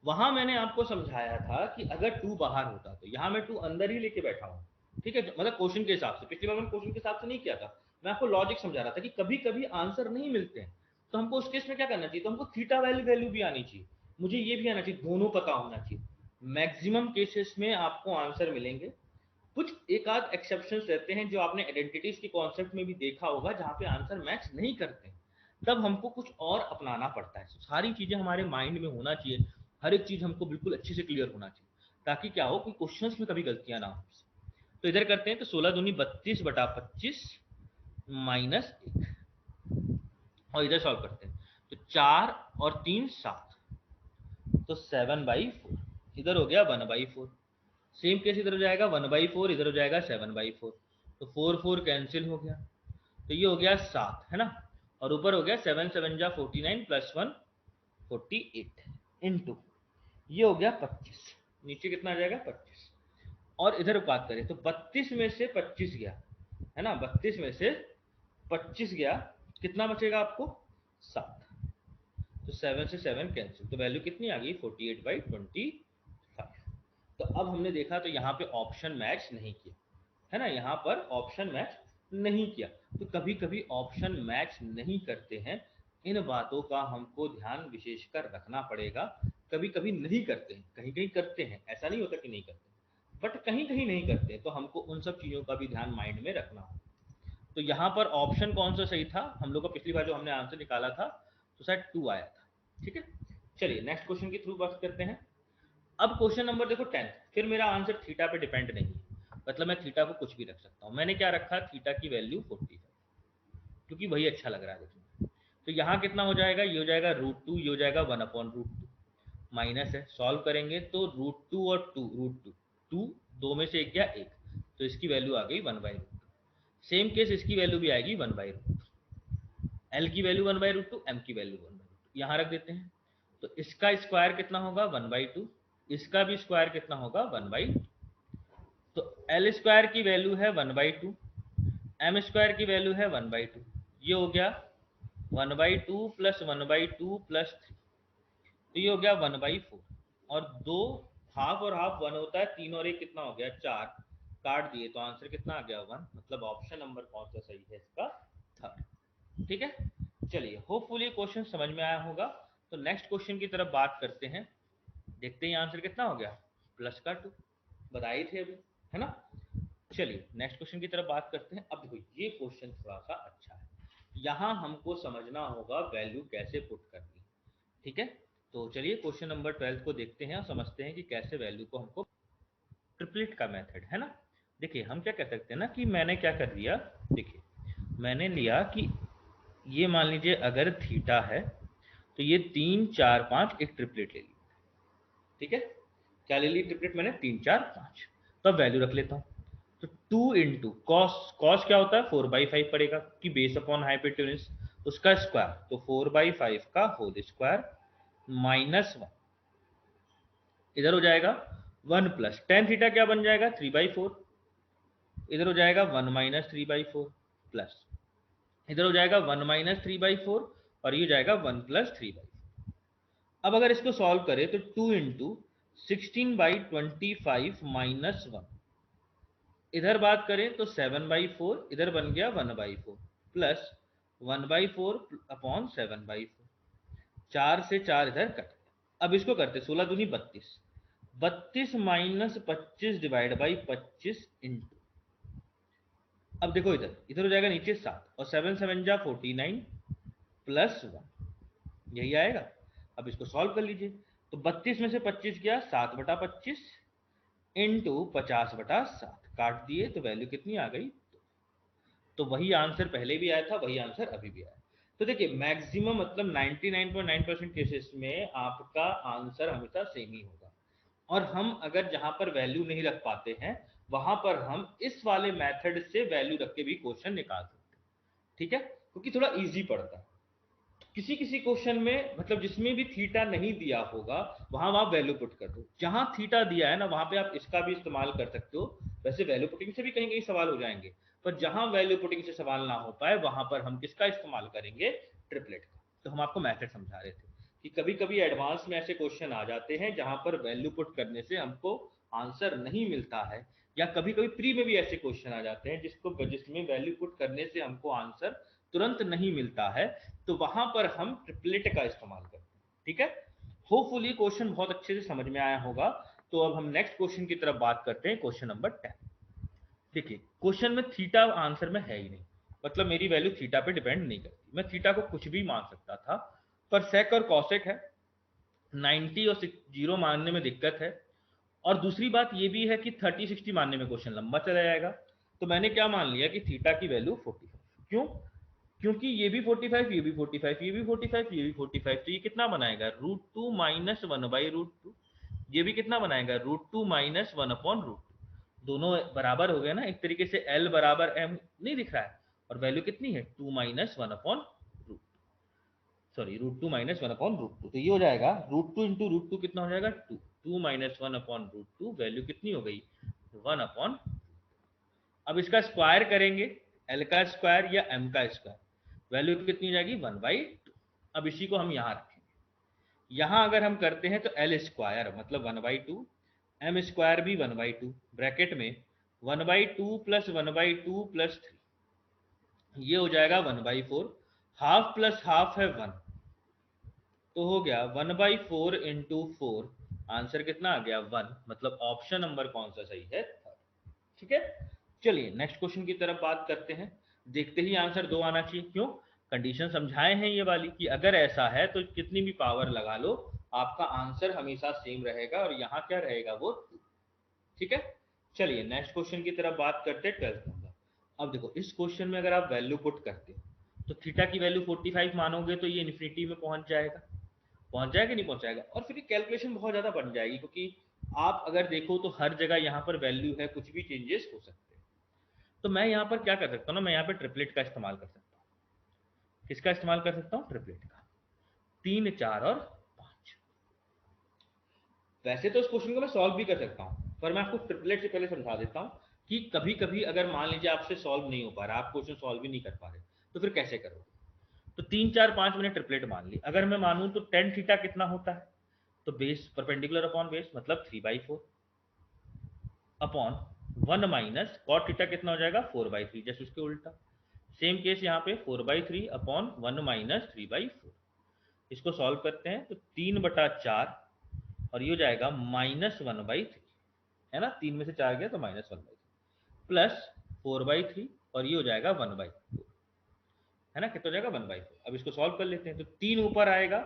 वहां मैंने आपको समझाया था कि अगर 2 बाहर होता तो यहाँ मैं 2 अंदर ही लेके बैठा हूँ। ठीक है, मतलब क्वेश्चन के हिसाब से, पिछली बार मैंने क्वेश्चन के हिसाब से नहीं किया था, मैं आपको लॉजिक समझा रहा था कि कभी कभी आंसर नहीं मिलते हैं तो हमको उस केस में क्या करना चाहिए, तो हमको थीटा वैल्यू भी आनी चाहिए, मुझे ये भी आना चाहिए, दोनों पता होना चाहिए। मैक्सिमम केसेस में आपको आंसर मिलेंगे, कुछ एक आध एक्सेप्शंस रहते हैं जो आपने आइडेंटिटीज के कॉन्सेप्ट में भी देखा होगा जहां पे आंसर मैच नहीं करते, तब हमको कुछ और अपनाना पड़ता है। सारी चीजें हमारे माइंड में होना चाहिए, हर एक चीज हमको बिल्कुल अच्छे से क्लियर होना चाहिए, ताकि क्या हो कि क्वेश्चंस में कभी गलतियां ना हो। तो इधर करते हैं तो 16 दूनी 32/25 -1 और इधर सॉल्व करते हैं तो 4 और 3 7, तो 7/4, इधर हो गया 1/4। सेम केस इधर हो जाएगा 1/4, इधर हो जाएगा 7/4, तो 4 4 कैंसिल हो गया, तो ये हो गया 7 है ना, और ऊपर हो गया 7 7 जा 49 प्लस 1 48 इंटू ये हो गया 25, नीचे कितना आ जाएगा 25। और इधर बात करें तो 32 में से 25 गया है ना, 32 में से 25 गया, कितना बचेगा आपको 7, तो 7 से 7 कैंसिल, तो वैल्यू कितनी आ गई 48/25। तो अब हमने देखा तो यहाँ पे ऑप्शन मैच नहीं किया है ना, यहाँ पर ऑप्शन मैच नहीं किया। तो कभी कभी ऑप्शन मैच नहीं करते हैं, इन बातों का हमको ध्यान विशेषकर रखना पड़ेगा। कभी कभी नहीं करते हैं, कहीं कहीं करते हैं, ऐसा नहीं होता कि नहीं करते, बट कहीं कहीं नहीं करते, तो हमको उन सब चीज़ों का भी ध्यान माइंड में रखना होगा। तो यहाँ पर ऑप्शन कौन सा सही था, हम लोग का पिछली बार जो हमने आंसर निकाला था तो शायद 2 आया था। ठीक है, चलिए नेक्स्ट क्वेश्चन के थ्रू बात करते हैं। अब क्वेश्चन नंबर देखो 10, फिर मेरा आंसर थीटा पे डिपेंड नहीं है, मतलब मैं थीटा को कुछ भी रख सकता हूँ। मैंने क्या रखा, थीटा की वैल्यू 45, क्योंकि वही अच्छा लग रहा है देखने में। तो यहाँ कितना हो जाएगा, ये हो जाएगा √2, ये हो जाएगा 1/√2, माइनस है, सॉल्व करेंगे तो √2 और 2, √2 2 2 में से एक गया 1, तो इसकी वैल्यू आ गई 1/√2। सेम केस इसकी वैल्यू भी आएगी 1/√2, एल की वैल्यू 1/√2, एम की वैल्यू 1/√2, यहाँ रख देते हैं। तो इसका स्क्वायर कितना होगा 1/2, इसका भी स्क्वायर कितना होगा 1/2। तो एल स्क्वायर की वैल्यू है 1/2, एम स्क्वायर की वैल्यू है 1/2, ये हो गया 1/2 प्लस 1/2 प्लस 3, तो ये हो गया 1/4। और 2 हाफ और हाफ 1 होता है, 3 और 1 कितना हो गया 4, काट दिए तो आंसर कितना आ गया 1, मतलब ऑप्शन नंबर कौन सा सही है इसका, थर्ड। ठीक है, चलिए होपफुली क्वेश्चन समझ में आया होगा। तो नेक्स्ट क्वेश्चन की तरफ बात करते हैं। देखते हैं आंसर कितना हो गया, प्लस का 2, बताए थे अभी, है ना। चलिए नेक्स्ट क्वेश्चन की तरफ बात करते हैं। अब देखो ये क्वेश्चन थोड़ा सा अच्छा है, यहाँ हमको समझना होगा वैल्यू कैसे पुट करनी है। ठीक है, तो चलिए क्वेश्चन नंबर 12 को देखते हैं और समझते हैं कि कैसे वैल्यू को हमको, ट्रिपलेट का मेथड है ना। देखिए हम क्या कर सकते हैं ना, कि मैंने क्या कर दिया, देखिए मैंने लिया कि ये मान लीजिए अगर थीटा है तो ये 3 4 5 एक ट्रिपलेट ले ली। ठीक है, क्या ले ली ट्रिपलेट मैंने, 3 4 5। तो अब वैल्यू रख लेता हूँ। तो 2 इंटू कॉस, कॉस क्या होता है 4/5 पड़ेगा, कि बेस अपॉन हाइपोटेन्यूज उसका स्क्वायर, तो 4/5 का होल स्क्वायर माइनस 1, इधर हो जाएगा 1 प्लस टेन थीटा क्या बन जाएगा 3/4, इधर हो जाएगा 1 माइनस 3/4 प्लस, इधर हो जाएगा 1 माइनस 3/4 और ये जाएगा 1 प्लस 3/4। अब अगर इसको सॉल्व करें तो 2 इंटू 16/25 माइनस 1, इधर बात करें तो 7/4, इधर बन गया 1/4 प्लस 1/4 अपॉन 7/4, 4 से 4 इधर कट गया। अब इसको करते 16 दूनी 32, 32 माइनस 25 डिवाइड बाई 25 इंटू, अब देखो इधर इधर हो जाएगा नीचे 7 और 7 7 जा 49 प्लस 1, यही आएगा। अब इसको सॉल्व कर लीजिए, तो 32 में से 25 गया 7/25 इंटू 50/7, काट दिए तो वैल्यू कितनी आ गई, तो वही आंसर पहले भी आया था, वही आंसर अभी भी आया। तो देखिए मैक्सिमम मतलब 99.9% केसेस में आपका आंसर हमेशा सेम ही होगा। और हम अगर जहां पर वैल्यू नहीं रख पाते हैं वहां पर हम इस वाले मेथड से वैल्यू रख के भी क्वेश्चन निकाल सकते हैं। ठीक है, क्योंकि थोड़ा इजी पड़ता है। किसी किसी क्वेश्चन में मतलब जिसमें भी थीटा नहीं दिया होगा वहां आप वैल्यू पुट कर दो, जहां थीटा दिया है ना वहां पे आप इसका भी इस्तेमाल कर सकते हो। वैसे वैल्यू पुटिंग से भी कहीं कहीं सवाल हो जाएंगे, पर जहां वैल्यू पुटिंग से सवाल ना हो पाए वहां पर हम किसका इस्तेमाल करेंगे, ट्रिपलेट का। तो हम आपको मैथड समझा रहे थे कि कभी कभी एडवांस में ऐसे क्वेश्चन आ जाते हैं जहां पर वैल्यू पुट करने से हमको आंसर नहीं मिलता है, या कभी कभी प्री में भी ऐसे क्वेश्चन आ जाते हैं जिसमें वैल्यू पुट करने से हमको आंसर तुरंत नहीं मिलता है, तो वहां पर हम ट्रिपलेट का इस्तेमाल करते हैं। ठीक है, होपफुली क्वेश्चन बहुत अच्छे से समझ में आया होगा। तो अब हम नेक्स्ट क्वेश्चन की तरफ बात करते हैं, क्वेश्चन नंबर 10। देखिए क्वेश्चन में थीटा आंसर में है ही नहीं, मतलब मेरी वैल्यू थीटा पे डिपेंड नहीं करती, मैं थीटा को कुछ भी मान सकता था, पर सेक और कॉसेक है, 90 और 0 मानने में दिक्कत है। और दूसरी बात ये भी है कि 30 60 मानने में क्वेश्चन लंबा चला जाएगा। तो मैंने क्या मान लिया कि थीटा की वैल्यू 45, क्यों, क्योंकि ये भी 45, ये भी 45, ये भी 45, ये भी 45, तो ये कितना बनाएगा √2 माइनस 1/√2, ये भी कितना बनाएगा √2 माइनस 1/√2, दोनों बराबर हो गए ना, एक तरीके से L बराबर M नहीं दिख रहा है, और वैल्यू कितनी है 2 माइनस 1/√2, सॉरी √2 माइनस 1/√2, तो ये हो जाएगा √2 इंटू √2 कितना हो जाएगा 2, 2 माइनस 1/√2, वैल्यू कितनी हो गई 1/, अब इसका स्क्वायर करेंगे, L का स्क्वायर या M का स्क्वायर, वैल्यू कितनी हो जाएगी 1/2। अब इसी को हम यहां रखेंगे, यहां अगर हम करते हैं तो L स्क्वायर मतलब 1/2, M स्क्वायर भी 1/2, ब्रैकेट में 1/2 प्लस 1/2 प्लस 3, ये हो जाएगा 1/4, हाफ प्लस हाफ है 1, तो हो गया 1/4 इंटू 4, आंसर कितना आ गया 1, मतलब ऑप्शन नंबर कौन सा सही है, ठीक है। चलिए नेक्स्ट क्वेश्चन की तरफ बात करते हैं। देखते ही आंसर 2 आना चाहिए, क्यों, कंडीशन समझाए हैं ये वाली कि अगर ऐसा है तो कितनी भी पावर लगा लो आपका आंसर हमेशा सेम रहेगा, और यहाँ क्या रहेगा वो 2। ठीक है, चलिए नेक्स्ट क्वेश्चन की तरफ बात करते हैं 12th नंबर। अब देखो इस क्वेश्चन में अगर आप वैल्यू पुट करते हो तो थीटा की वैल्यू 45 मानोगे तो ये इन्फिनिटी में पहुंच जाएगा, पहुंच जाएगा नहीं पहुंच जाएगा, और फिर कैलकुलेशन बहुत ज्यादा बन जाएगी, क्योंकि आप अगर देखो तो हर जगह यहाँ पर वैल्यू है, कुछ भी चेंजेस हो सकते हैं। तो मैं यहाँ पर क्या कर सकता हूँ ना, मैं यहाँ पर ट्रिपलेट का इस्तेमाल कर सकता हूँ। किसका इस्तेमाल कर सकता हूँ, ट्रिपलेट का, 3 4 और 5। वैसे तो इस क्वेश्चन को मैं सॉल्व भी कर सकता हूँ, पर मैं आपको ट्रिपलेट से पहले समझा देता हूँ कि कभी कभी अगर मान लीजिए आपसे सॉल्व नहीं हो पा रहा, आप क्वेश्चन सॉल्व भी नहीं कर पा रहे, तो फिर कैसे करोगे। तो 3 4 5 मैंने ट्रिपलेट मान ली, अगर मैं मानूं तो टेन थीटा कितना होता है, तो बेस परपेंडिकुलर अपॉन बेस मतलब 3/4 अपॉन 1 माइनस कॉट थीटा कितना हो जाएगा 4/3, जैसे उसके उल्टा। सेम केस यहाँ पे 4/3 अपॉन 1 माइनस 3/4। इसको सॉल्व करते हैं तो 3/4 और ये हो जाएगा -1/3, है ना, 3 में से 4 गया तो -1/3 प्लस 4/3 और ये हो जाएगा 1/4, है ना, कितना हो जाएगा 1/4। अब इसको सॉल्व कर लेते हैं तो 3 ऊपर आएगा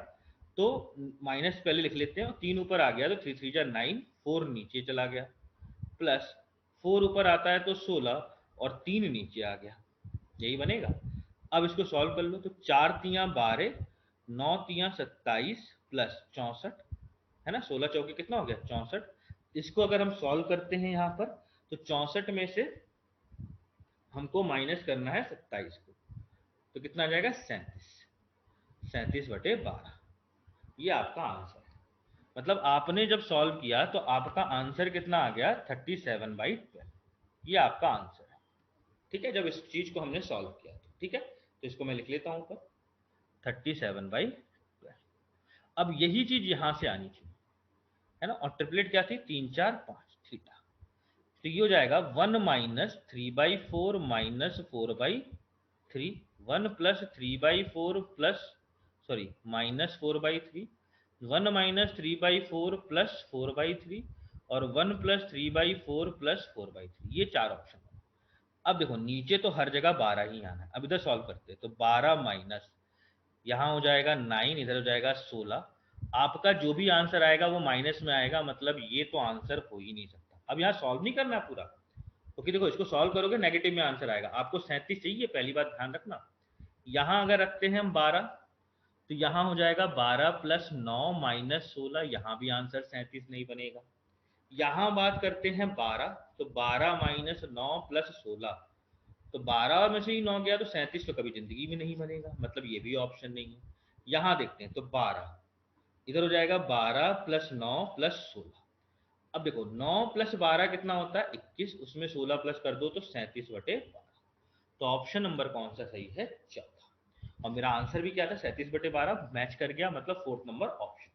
तो माइनस पहले लिख लेते हैं, और 3 ऊपर आ गया तो 3 3 जा 9, 4 नीचे चला गया, प्लस 4 ऊपर आता है तो 16 और 3 नीचे आ गया, यही बनेगा। अब इसको सॉल्व कर लो तो 4 तियां 12, 9 तियां 27 प्लस 64, है ना, 16 चौके कितना हो गया 64। इसको अगर हम सॉल्व करते हैं यहाँ पर तो 64 में से हमको माइनस करना है 27 को, तो कितना आ जाएगा 37, 37/12, ये आपका आंसर है। मतलब आपने जब सॉल्व किया तो आपका आंसर कितना आ गया 37/12, ये आपका आंसर है। ठीक है, जब इस चीज को हमने सॉल्व किया तो ठीक है, तो इसको मैं लिख लेता हूं ऊपर 37/12। अब यही चीज यहां से आनी चाहिए, है ना, और ट्रिपलेट क्या थी 3 4 5 थीटा, तो ये हो जाएगा 1 minus 3/4 minus 4/3, 1 plus 3/4 plus, sorry minus 4/3, 1 minus 3/4 plus 4/3 और 1 प्लस 3/4 प्लस 4/3, ये चार ऑप्शन। अब देखो नीचे तो हर जगह 12 ही आना है, अब इधर सॉल्व करते हैं तो 12 माइनस यहाँ हो जाएगा 9, इधर हो जाएगा 16, आपका जो भी आंसर आएगा वो माइनस में आएगा, मतलब ये तो आंसर हो ही नहीं सकता। अब यहाँ सॉल्व नहीं करना पूरा, क्योंकि देखो इसको सॉल्व करोगे नेगेटिव में आंसर आएगा, आपको 37 चाहिए, पहली बात ध्यान रखना। यहाँ अगर रखते हैं हम 12 तो यहाँ हो जाएगा 12 प्लस 9 माइनस 16, यहाँ भी आंसर 37 नहीं बनेगा। यहाँ बात करते हैं 12 तो 12 माइनस 9 प्लस 16, तो 12 में से ही 9 गया तो 37 तो कभी जिंदगी में नहीं बनेगा, मतलब ये भी ऑप्शन नहीं है। यहाँ देखते हैं तो 12 इधर हो जाएगा 12 प्लस 9 प्लस 16। अब देखो 9 प्लस 12 कितना होता है 21, उसमें 16 प्लस कर दो तो 37/12, तो ऑप्शन नंबर कौन सा सही है चौथा, और मेरा आंसर भी क्या था 37/12, मैच कर गया, मतलब फोर्थ नंबर ऑप्शन।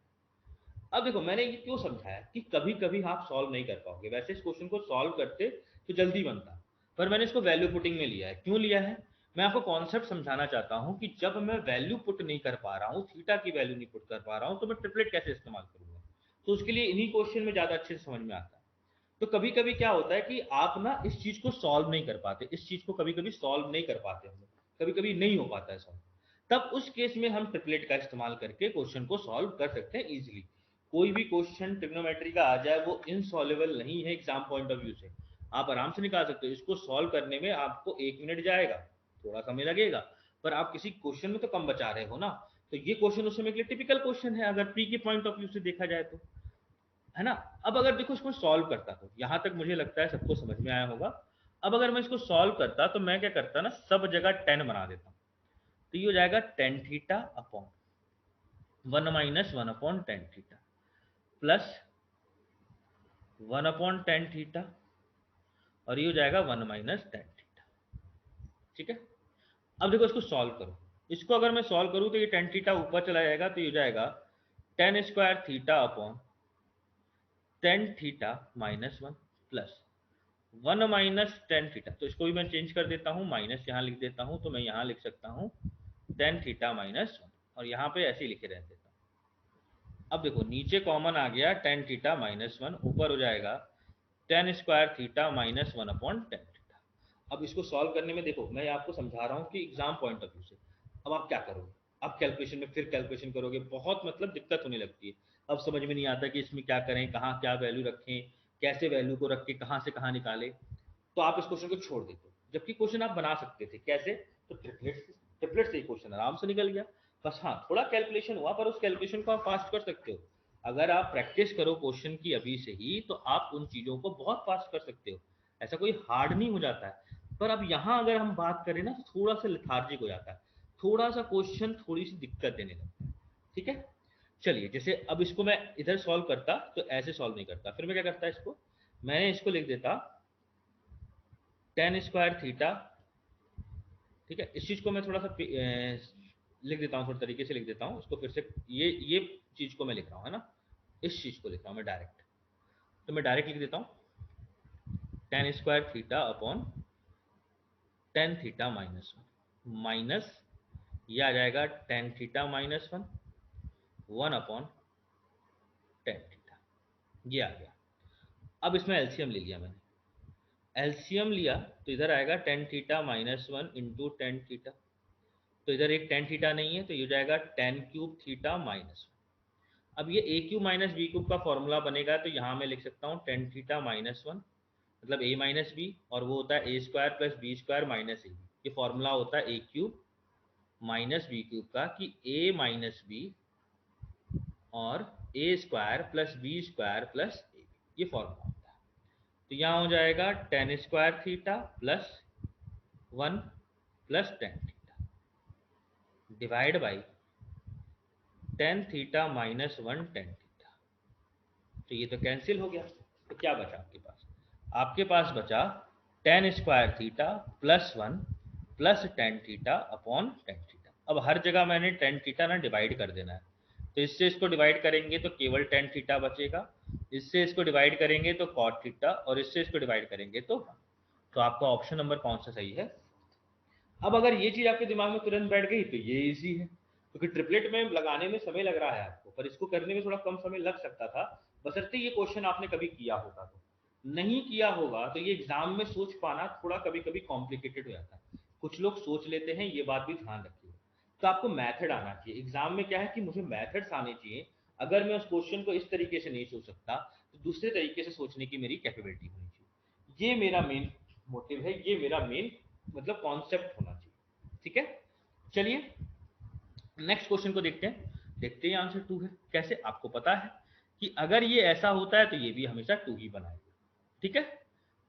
अब देखो मैंने ये क्यों समझाया कि कभी कभी आप सॉल्व नहीं कर पाओगे, वैसे इस क्वेश्चन को सॉल्व करते तो जल्दी बनता, पर मैंने इसको वैल्यू पुटिंग में लिया है। क्यों लिया है, मैं आपको कॉन्सेप्ट समझाना चाहता हूं कि जब मैं वैल्यू पुट नहीं कर पा रहा हूं, थीटा की वैल्यू नहीं पुट कर पा रहा हूं, तो मैं ट्रिपलेट कैसे इस्तेमाल करूंगा, तो उसके लिए इन्हीं क्वेश्चन में ज्यादा अच्छे से समझ में आता है। तो कभी कभी क्या होता है कि आप ना इस चीज को सॉल्व नहीं कर पाते, इस चीज को कभी कभी सॉल्व नहीं कर पाते हम लोग, कभी कभी नहीं हो पाता है सॉल्व, तब उस केस में हम ट्रिपलेट का इस्तेमाल करके क्वेश्चन को सॉल्व कर सकते हैं इजीली। कोई भी क्वेश्चन ट्रिग्नोमेट्री का आ जाए वो इनसॉल्वेबल नहीं है एग्जाम पॉइंट ऑफ व्यू से, आप आराम से निकाल सकते हो। इसको सॉल्व करने में आपको 1 मिनट जाएगा, थोड़ा समय लगेगा, पर आप किसी क्वेश्चन में तो कम बचा रहे हो ना, तो ये क्वेश्चन उस समय के लिए टिपिकल क्वेश्चन है अगर प्री के पॉइंट ऑफ व्यू से देखा जाए तो, है ना। अब अगर देखो इसको सॉल्व करता तो यहां तक मुझे लगता है सबको समझ में आया होगा। अब अगर मैं इसको सॉल्व करता तो मैं क्या करता ना, सब जगह 10 बना देता, तो ये हो जाएगा tan theta upon 1 - 1/10 theta plus 1/10 theta, और ये हो जाएगा 1 - 10 थीटा। ठीक है, अब देखो इसको सॉल्व करो, इसको अगर मैं सॉल्व करूं तो ये टेन थीटा ऊपर चला जाएगा, तो ये हो जाएगा 10² theta upon 10 theta -1 plus 1 - 10 theta, तो इसको भी मैं चेंज कर देता हूँ, माइनस यहाँ लिख देता हूँ, तो मैं यहाँ लिख सकता हूँ 10 थीटा -1, और यहाँ पे ऐसे ही लिखे रह देता हूँ। अब देखो नीचे कॉमन आ गया 10 थीटा -1, ऊपर हो जाएगा 10² थीटा -1/10 थीटा। अब इसको सॉल्व करने में देखो मैं आपको समझा रहा हूँ कि एग्जाम पॉइंट ऑफ व्यू से, अब आप क्या करोगे, आप कैलकुलेशन में फिर कैलकुलेशन करोगे, बहुत मतलब दिक्कत होने लगती है। अब समझ में नहीं आता कि इसमें क्या करें, कहाँ क्या वैल्यू रखें, कैसे वैल्यू को रख के कहाँ से कहाँ निकाले, तो आप इस क्वेश्चन को छोड़ देते हो, जबकि क्वेश्चन आप बना सकते थे कैसे, तो ट्रिपलेट से ही क्वेश्चन आराम से निकल गया। बस हाँ थोड़ा कैलकुलेशन हुआ, पर उस कैलकुलेशन को आप फास्ट कर सकते हो। अगर आप प्रैक्टिस करो क्वेश्चन की अभी से ही तो आप उन चीजों को बहुत फास्ट कर सकते हो, ऐसा कोई हार्ड नहीं हो जाता है। पर अब यहाँ अगर हम बात करें ना तो थोड़ा सा लिथार्जिक हो जाता है, थोड़ा सा क्वेश्चन थोड़ी सी दिक्कत देने लगता है। ठीक है, चलिए जैसे अब इसको मैं इधर सॉल्व करता तो ऐसे सॉल्व नहीं करता, फिर मैं क्या करता इसको, मैंने इसको लिख देता 10² थीटा। ठीक है, इस चीज को मैं थोड़ा सा लिख देता हूँ, थोड़े तरीके से लिख देता हूँ इसको फिर से, ये चीज को मैं लिख रहा हूँ, है ना, इस चीज को लिख रहा हूँ मैं डायरेक्ट, तो मैं डायरेक्ट लिख देता हूँ ten square theta upon ten theta minus one, minus ये आ जाएगा ten theta minus one, one upon ten theta, ये आ गया। अब इसमें एलसीएम ले लिया मैंने, एलसीएम लिया तो इधर आएगा ten theta minus one into ten theta, तो इधर एक टेन थीटा नहीं है तो ये जाएगा ten cube theta minus one. अब ये ए क्यूब माइनस बी क्यूब का फॉर्मूला बनेगा, तो यहाँ मैं लिख सकता हूँ टेन थीटा माइनस वन मतलब ए माइनस बी, और वो होता है A square plus B square minus A B. ये फॉर्मूला होता है A cube minus B cube का कि ए माइनस बी और A square plus B square plus A B, ये फॉर्मूला होता है। तो यहाँ हो जाएगा ten square theta plus one plus ten theta divide by ten theta minus one ten theta. तो ये तो कैंसिल हो गया, तो क्या बचा आपके पास? आपके पास बचा ten square theta plus one plus tan theta upon tan theta. अब हर जगह मैंने टेन थीटा ना डिवाइड कर देना है, तो इससे इसको डिवाइड करेंगे तो केवल टेन थीटा बचेगा, इससे इसको डिवाइड करेंगे तो कॉट थीटा, और इससे इसको डिवाइड करेंगे तो वन। तो आपका ऑप्शन नंबर कौन सा सही है? अब अगर ये चीज आपके दिमाग में तुरंत बैठ गई तो ये इजी है, क्योंकि ट्रिपलेट में लगाने में समय लग रहा है आपको, पर इसको करने में थोड़ा कम समय लग सकता था, बशर्ते ये क्वेश्चन आपने कभी किया होगा। तो नहीं किया होगा तो ये एग्जाम में सोच पाना थोड़ा कभी कभी कॉम्प्लिकेटेड हो जाता है। कुछ लोग सोच लेते हैं, ये बात भी ध्यान रखिए। तो आपको मैथड आना चाहिए। एग्जाम में क्या है कि मुझे मैथड्स आने चाहिए। अगर मैं उस क्वेश्चन को इस तरीके से नहीं सोच सकता तो दूसरे तरीके से सोचने की मेरी कैपेबिलिटी होनी चाहिए। ये मेरा मेन मोटिव है, ये मेरा मेन मतलब कॉन्सेप्ट होना चाहिए। ठीक है, चलिए नेक्स्ट क्वेश्चन को देखते हैं। देखते हैं आंसर टू है। कैसे? आपको पता है कि अगर ये ऐसा होता है तो ये भी हमेशा टू ही बनाएगा। ठीक है,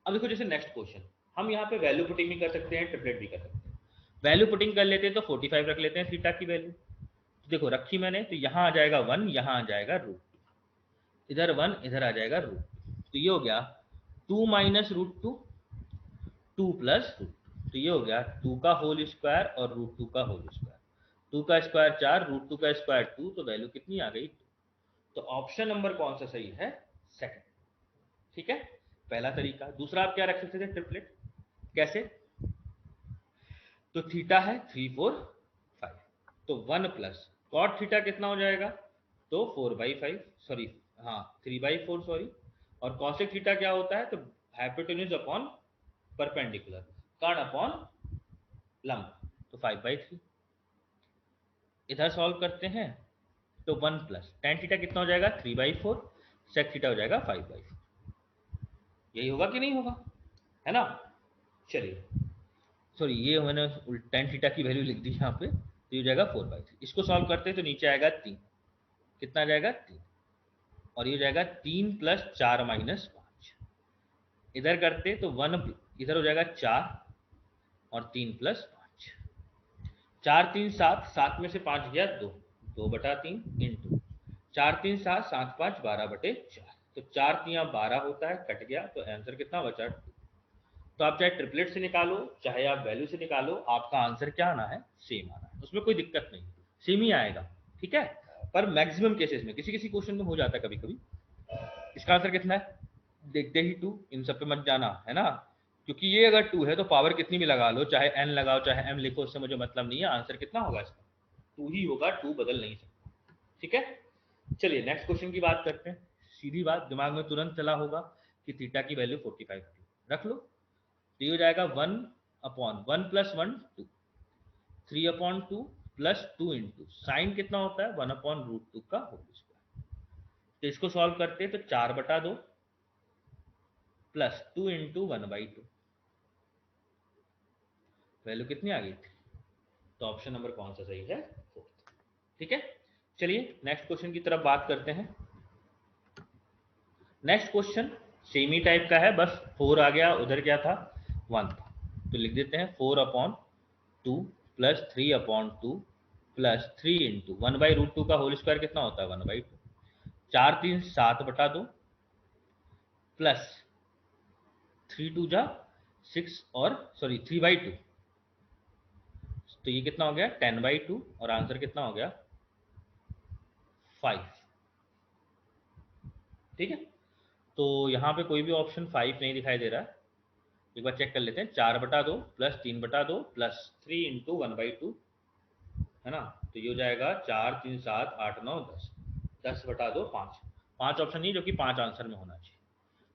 अब देखो जैसे नेक्स्ट क्वेश्चन, हम यहाँ पे वैल्यू पुटिंग भी कर सकते हैं, ट्रिपलेट भी कर सकते हैं। वैल्यू पुटिंग कर लेते हैं तो 45 रख लेते हैं थीटा की वैल्यू। तो देखो रखी मैंने, तो यहाँ आ जाएगा वन, यहाँ आ जाएगा रूट, इधर वन इधर आ जाएगा रूट। तो ये हो गया two minus root two, two plus root, तो ये हो गया टू का होल स्क्वायर और रूट टू का होल स्क्वायर। टू का स्क्वायर चार, रूट टू का स्क्वायर टू, तो वैल्यू कितनी आ गई? तो ऑप्शन नंबर कौन सा सही है? सेकंड। ठीक है, पहला तरीका। दूसरा आप क्या रख सकते थे? ट्रिपलेट। कैसे? तो थीटा है थ्री फोर फाइव, तो वन प्लस कॉट थीटा कितना हो जाएगा? तो फोर बाई फाइव, सॉरी हाँ थ्री बाई फोर सॉरी। और कॉसेक थीटा क्या होता है? तो हाइपोटेन्यूज अपॉन परपेंडिकुलर, कर्ण अपॉन लंब, तो फाइव बाई थ्री। इधर सॉल्व करते हैं तो वन प्लस टेन थीटा कितना हो जाएगा? Three by four, sec theta हो जाएगा फाइव बाई फोर। यही होगा कि नहीं होगा? है ना? चलिए, सॉरी ये मैंने टेन थीटा की वैल्यू लिख दी यहाँ पे, तो ये हो जाएगा फोर बाई थ्री। इसको सॉल्व करते हैं तो नीचे आएगा तीन, कितना आ जाएगा? तीन। और ये हो जाएगा तीन प्लस चार माइनस पाँच। इधर करते तो वन, इधर हो जाएगा चार और तीन प्लस पाँच, चार तीन सात, सात में से पाँच गया दो, दो बटा तीन इंटू चार तीन सात, सात पाँच बारह बटे चार, तो चार तिया बारह होता है, कट गया, तो आंसर कितना बचा? टू। तो आप चाहे ट्रिपलेट से निकालो चाहे आप वैल्यू से निकालो, आपका आंसर क्या आना है? सेम आना है, उसमें कोई दिक्कत नहीं, सेम ही आएगा। ठीक है, पर मैक्सिमम केसेस में, किसी किसी क्वेश्चन में हो जाता है कभी कभी। इसका आंसर कितना है? देखते ही टू, इन सब पे मत जाना, है ना? क्योंकि ये अगर टू है तो पावर कितनी भी लगा लो, चाहे एन लगाओ चाहे एम लिखो, उससे मुझे मतलब नहीं है, आंसर कितना होगा इसका? टू ही होगा, टू बदल नहीं सकता। ठीक है, चलिए नेक्स्ट क्वेश्चन की बात करते हैं। सीधी बात, दिमाग में तुरंत चला होगा कि थीटा की वैल्यू 45 रख लो, तो ये हो जाएगा one upon one plus one two, three upon two plus two into sine कितना होता है? वन अपॉन रूट टू का होल स्क्वायर। तो इसको सॉल्व करते हैं तो चार बटा दो plus two into one by to, value कितनी आ गई? तो ऑप्शन नंबर कौन सा सही है? फोर्थ। ठीक है, चलिए नेक्स्ट क्वेश्चन की तरफ बात करते हैं। नेक्स्ट क्वेश्चन सेमी टाइप का है, बस फोर आ गया, उधर क्या था? वन था, तो लिख देते हैं four upon two plus three upon two plus three into one by root two का होल स्क्वायर कितना होता है? One by two. चार तीन सात बटा दो प्लस थ्री टू जा सिक्स, और सॉरी थ्री बाई टू, तो ये कितना हो गया? टेन बाई टू, और आंसर कितना हो गया? फाइव। ठीक है, तो यहाँ पे कोई भी ऑप्शन फाइव नहीं दिखाई दे रहा है, एक बार चेक कर लेते हैं, 4/2 प्लस 3/2 प्लस 3 इंटू 1/2 है ना। तो ये हो जाएगा 4 3 7 8 9 10, 10/2 5। 5 ऑप्शन नहीं, जो कि 5 आंसर में होना चाहिए।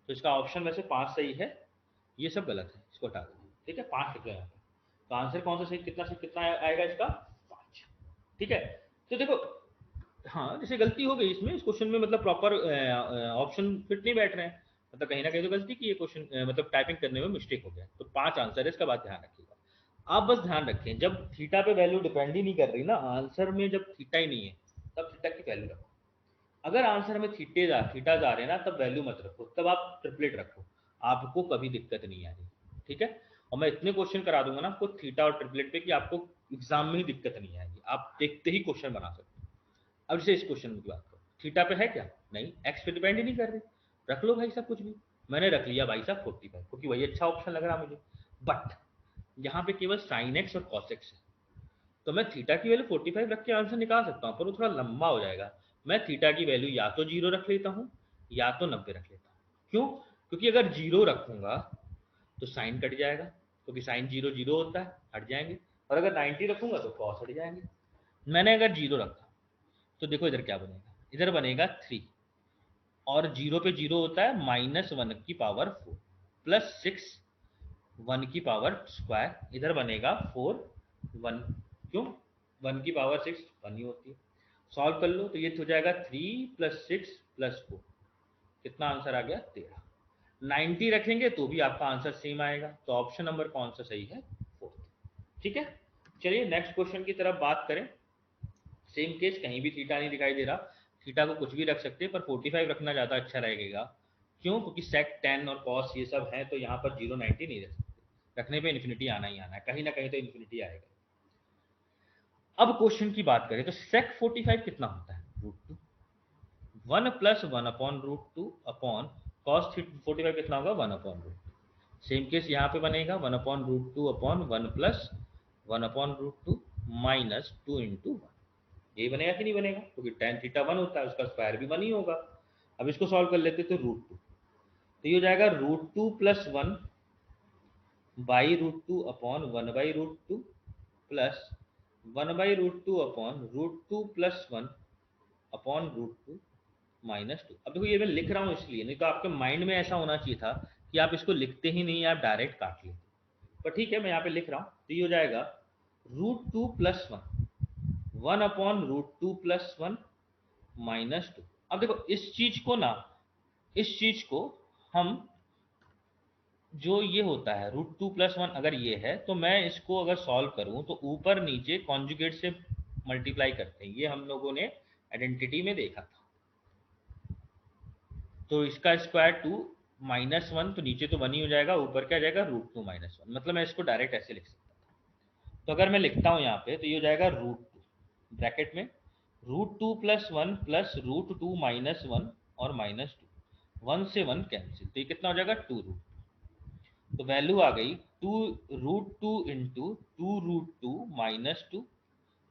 तो इसका ऑप्शन वैसे 5 सही है, ये सब गलत है, इसको हटा देंगे। ठीक है, 5 लिख रहे हैं। तो आंसर कौन सा सही, कितना से कितना आएगा इसका, 5। ठीक है, तो देखो हाँ, जैसे गलती हो गई इसमें, इस क्वेश्चन में मतलब प्रॉपर ऑप्शन फिट नहीं बैठ रहे हैं, मतलब कहीं ना कहीं तो गलती की है क्वेश्चन, मतलब टाइपिंग करने में मिस्टेक हो गया। तो 5 आंसर है, इसका बात ध्यान रखिएगा। आप बस ध्यान रखें, जब थीटा पे वैल्यू डिपेंड ही नहीं कर रही ना आंसर में, जब थीटा ही नहीं है तब थीटा की वैल्यू रखो। अगर आंसर में थीटाज आ रहे हैं ना, तब वैल्यू मत रखो, तब आप ट्रिपलेट रखो, आपको कभी दिक्कत नहीं आ रही। ठीक है, और मैं इतने क्वेश्चन करा दूंगा ना आपको थीटा और ट्रिपलेट पे कि आपको एग्जाम में ही दिक्कत नहीं आएगी, आप देखते ही क्वेश्चन बना सकते हो। अब जैसे इस क्वेश्चन की बात करो, थीटा पे है क्या, नहीं, एक्स पे डिपेंड ही नहीं कर रहे, रख लो भाई साहब कुछ भी। मैंने रख लिया भाई साहब 45, क्योंकि वही अच्छा ऑप्शन लग रहा मुझे। बट यहाँ पे केवल साइन एक्स और कॉस एक्स है, तो मैं थीटा की वैल्यू 45 रख के आंसर निकाल सकता हूँ, पर वो थोड़ा लंबा हो जाएगा। मैं थीटा की वैल्यू या तो 0 रख लेता हूँ या तो 90 रख लेता हूँ। क्यों, क्योंकि अगर 0 रखूंगा तो साइन कट जाएगा, क्योंकि साइन 0 0 होता है, हट जाएंगे। और अगर 90 रखूंगा तो कॉस हट जाएंगे। मैंने अगर 0 रखा तो देखो इधर क्या बनेगा, इधर बनेगा 3, और 0 पे 0 होता है -1⁴ प्लस 6 1 की पावर स्क्वायर, इधर बनेगा 4 1, क्यों 1 की पावर 6 1 ही होती है। सॉल्व कर लो तो ये हो जाएगा 3 + 6 + 4, कितना आंसर आ गया 13। 90 रखेंगे तो भी आपका आंसर सेम आएगा, तो ऑप्शन नंबर कौन सा सही है, 4। ठीक है, चलिए नेक्स्ट क्वेश्चन की तरफ बात करें। सेम केस, कहीं भी थीटा नहीं दिखाई दे रहा, थीटा को कुछ भी रख सकते हैं, पर 45 रखना ज़्यादा अच्छा रहेगा। क्यों, क्योंकि सेक 10 और कॉस ये सब है, तो यहाँ पर 0 90 नहीं रख सकते, रखने पे इन्फिनिटी आना ही आना है, कहीं ना कहीं तो इन्फिनिटी आएगा। अब क्वेश्चन की बात करें तो सेक 45 कितना होता है, √2, 1 + 1/√2 अपॉन कॉस 45 कितना होगा, 1/√2। सेम केस यहाँ पे बनेगा 1/√2 अपॉन 1 + 1/√2 माइनस 2 इंटू 1। यही बनेगा कि नहीं बनेगा, क्योंकि tan थीटा 1 होता है, उसका स्क्वायर भी 1 ही होगा। अब इसको सॉल्व कर लेते तो √2, तो ये हो जाएगा √2 + 1 by √2 upon 1/√2 plus 1/√2 upon √2 + 1 upon √2 -2। अब देखो ये मैं लिख रहा हूँ इसलिए, नहीं तो आपके माइंड में ऐसा होना चाहिए था कि आप इसको लिखते ही नहीं, आप डायरेक्ट काट लेते। पर ठीक है, मैं यहाँ पे लिख रहा हूँ, तो ये हो जाएगा √2 + 1 1/√2 + 1 -2। अब देखो इस चीज को ना, इस चीज को हम, जो ये होता है √2 + 1, अगर ये है तो मैं इसको अगर सॉल्व करूं तो ऊपर नीचे कॉन्जुगेट से मल्टीप्लाई करते हैं, ये हम लोगों ने आइडेंटिटी में देखा था। तो इसका स्क्वायर 2 -1, तो नीचे तो 1 ही हो जाएगा, ऊपर क्या जाएगा √2 - 1, मतलब मैं इसको डायरेक्ट ऐसे लिख सकता था। तो अगर मैं लिखता हूँ यहाँ पे, तो ये हो जाएगा √2 ब्रैकेट में √2 + 1 प्लस √2 - 1 और -2, 1 से 1 कैंसिल, तो ये कितना हो जाएगा 2√2। तो वैल्यू आ गई 2√2 इंटू 2√2 -2,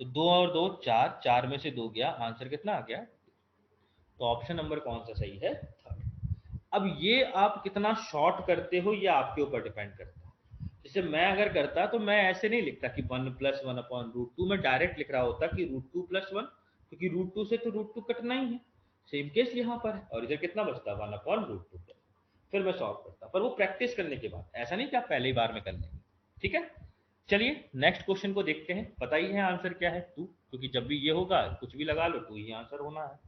तो 2 और 2 4, 4 में से 2 गया, आंसर कितना आ गया। तो ऑप्शन नंबर कौन सा सही है, थर्ड। अब ये आप कितना शॉर्ट करते हो ये आपके ऊपर डिपेंड करता है। जैसे मैं अगर करता तो मैं ऐसे नहीं लिखता कि 1 + 1/√2, मैं डायरेक्ट लिख रहा होता कि √2 + 1, क्योंकि √2 से तो √2 कटना ही है। सेम केस यहाँ पर है, और इधर कितना बचता है 1/√2, फिर मैं सॉल्व करता, पर वो प्रैक्टिस करने के बाद, ऐसा नहीं कि आप पहली बार में कर लेंगे। ठीक है, चलिए नेक्स्ट क्वेश्चन को देखते हैं। पता ही है आंसर क्या है, 2, क्योंकि जब भी ये होगा कुछ भी लगा लो 2 ही आंसर होना है।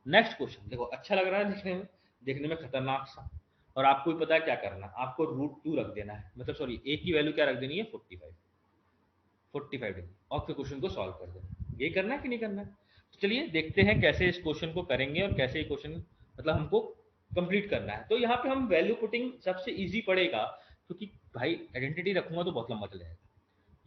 नेक्स्ट क्वेश्चन देखो, अच्छा लग रहा है देखने में खतरनाक सा, और आपको भी पता है क्या करना, आपको √2 रख देना है, मतलब सॉरी ए की वैल्यू क्या रख देनी है, 45 डिग्री, और फिर क्वेश्चन को सॉल्व कर देना। यही करना है कि नहीं करना है, तो चलिए देखते हैं कैसे इस क्वेश्चन को करेंगे और कैसे ये क्वेश्चन मतलब हमको कंप्लीट करना है। तो यहाँ पे हम वैल्यू पुटिंग सबसे इजी पड़ेगा, क्योंकि भाई आइडेंटिटी रखूंगा तो बहुत लंबा चल जाएगा।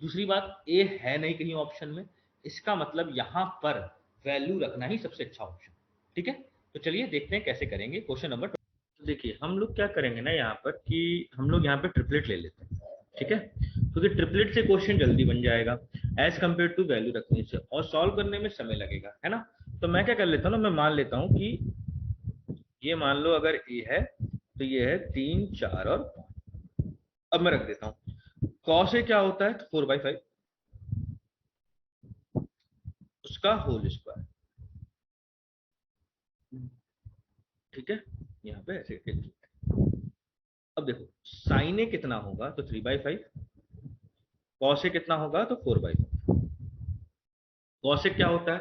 दूसरी बात, ए है नहीं कहीं ऑप्शन में, इसका मतलब यहाँ पर वैल्यू रखना ही सबसे अच्छा ऑप्शन। ठीक है, तो चलिए देखते हैं कैसे करेंगे क्वेश्चन नंबर। तो देखिए हम लोग क्या करेंगे ना यहाँ पर, कि हम लोग यहाँ पे ट्रिपलेट ले लेते हैं। ठीक है, क्योंकि ट्रिपलेट से क्वेश्चन जल्दी बन जाएगा एज कम्पेयर टू वैल्यू रखने से, और सॉल्व करने में समय लगेगा, है ना। तो मैं क्या कर लेता हूँ ना, मैं मान लेता हूँ कि ये मान लो अगर ए है तो ये है 3 4 और 5। अब मैं रख देता हूं कॉस ए क्या होता है, 4/5 उसका होल स्क्वायर। ठीक है, यहाँ पे ऐसे अब देखो साइन ए कितना होगा तो 3/5, कॉस ए कितना होगा तो 4/5। कॉस ए क्या होता है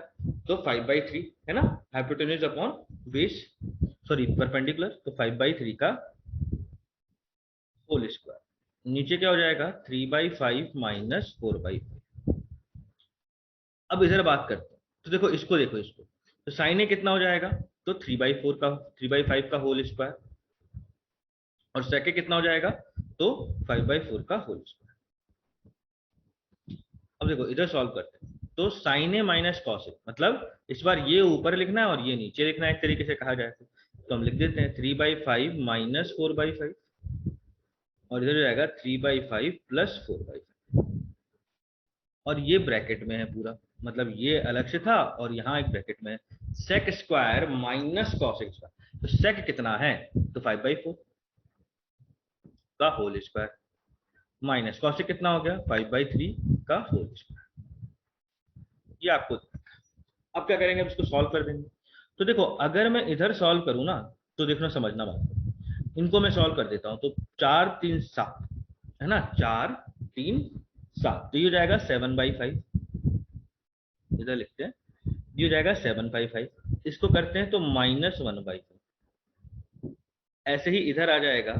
तो 5/3 है ना, hypotenuse upon base, sorry perpendicular, तो 5/3 का होल स्क्वायर। नीचे क्या हो जाएगा 3/5 माइनस 4/5। अब इधर बात करते हैं, तो देखो इसको तो साइन ए कितना हो जाएगा तो 3/5 का होल स्क्वायर, और सेके कितना हो जाएगा तो 5/4 का होल स्क्वायर। अब देखो इधर सॉल्व करते हैं, तो sign A minus cos A, मतलब इस बार ये ऊपर लिखना है और ये नीचे लिखना है एक तरीके से कहा जाए तो हम लिख देते हैं 3/5 माइनस 4/5, और इधर हो जाएगा 3/5 प्लस 4/5, और ये ब्रैकेट में है पूरा, मतलब ये अलग से था और यहाँ एक ब्रैकेट में है, sec square minus cos square, तो सेक कितना है तो 5/4 का होल स्क्वायर, माइनस कॉस कितना हो गया 5/3 का होल स्क्वायर। ये आपको, अब क्या करेंगे, अब इसको सॉल्व कर देंगे। तो देखो अगर मैं इधर सॉल्व करूं ना, तो देखना समझना बात, इनको मैं सॉल्व कर देता हूं, तो 4 3 7 है ना, 4 3 7, तो ये हो जाएगा 7/5, इधर लिखते हैं, ये हो जाएगा 7/5, इसको करते हैं तो -1/5, ऐसे ही इधर आ जाएगा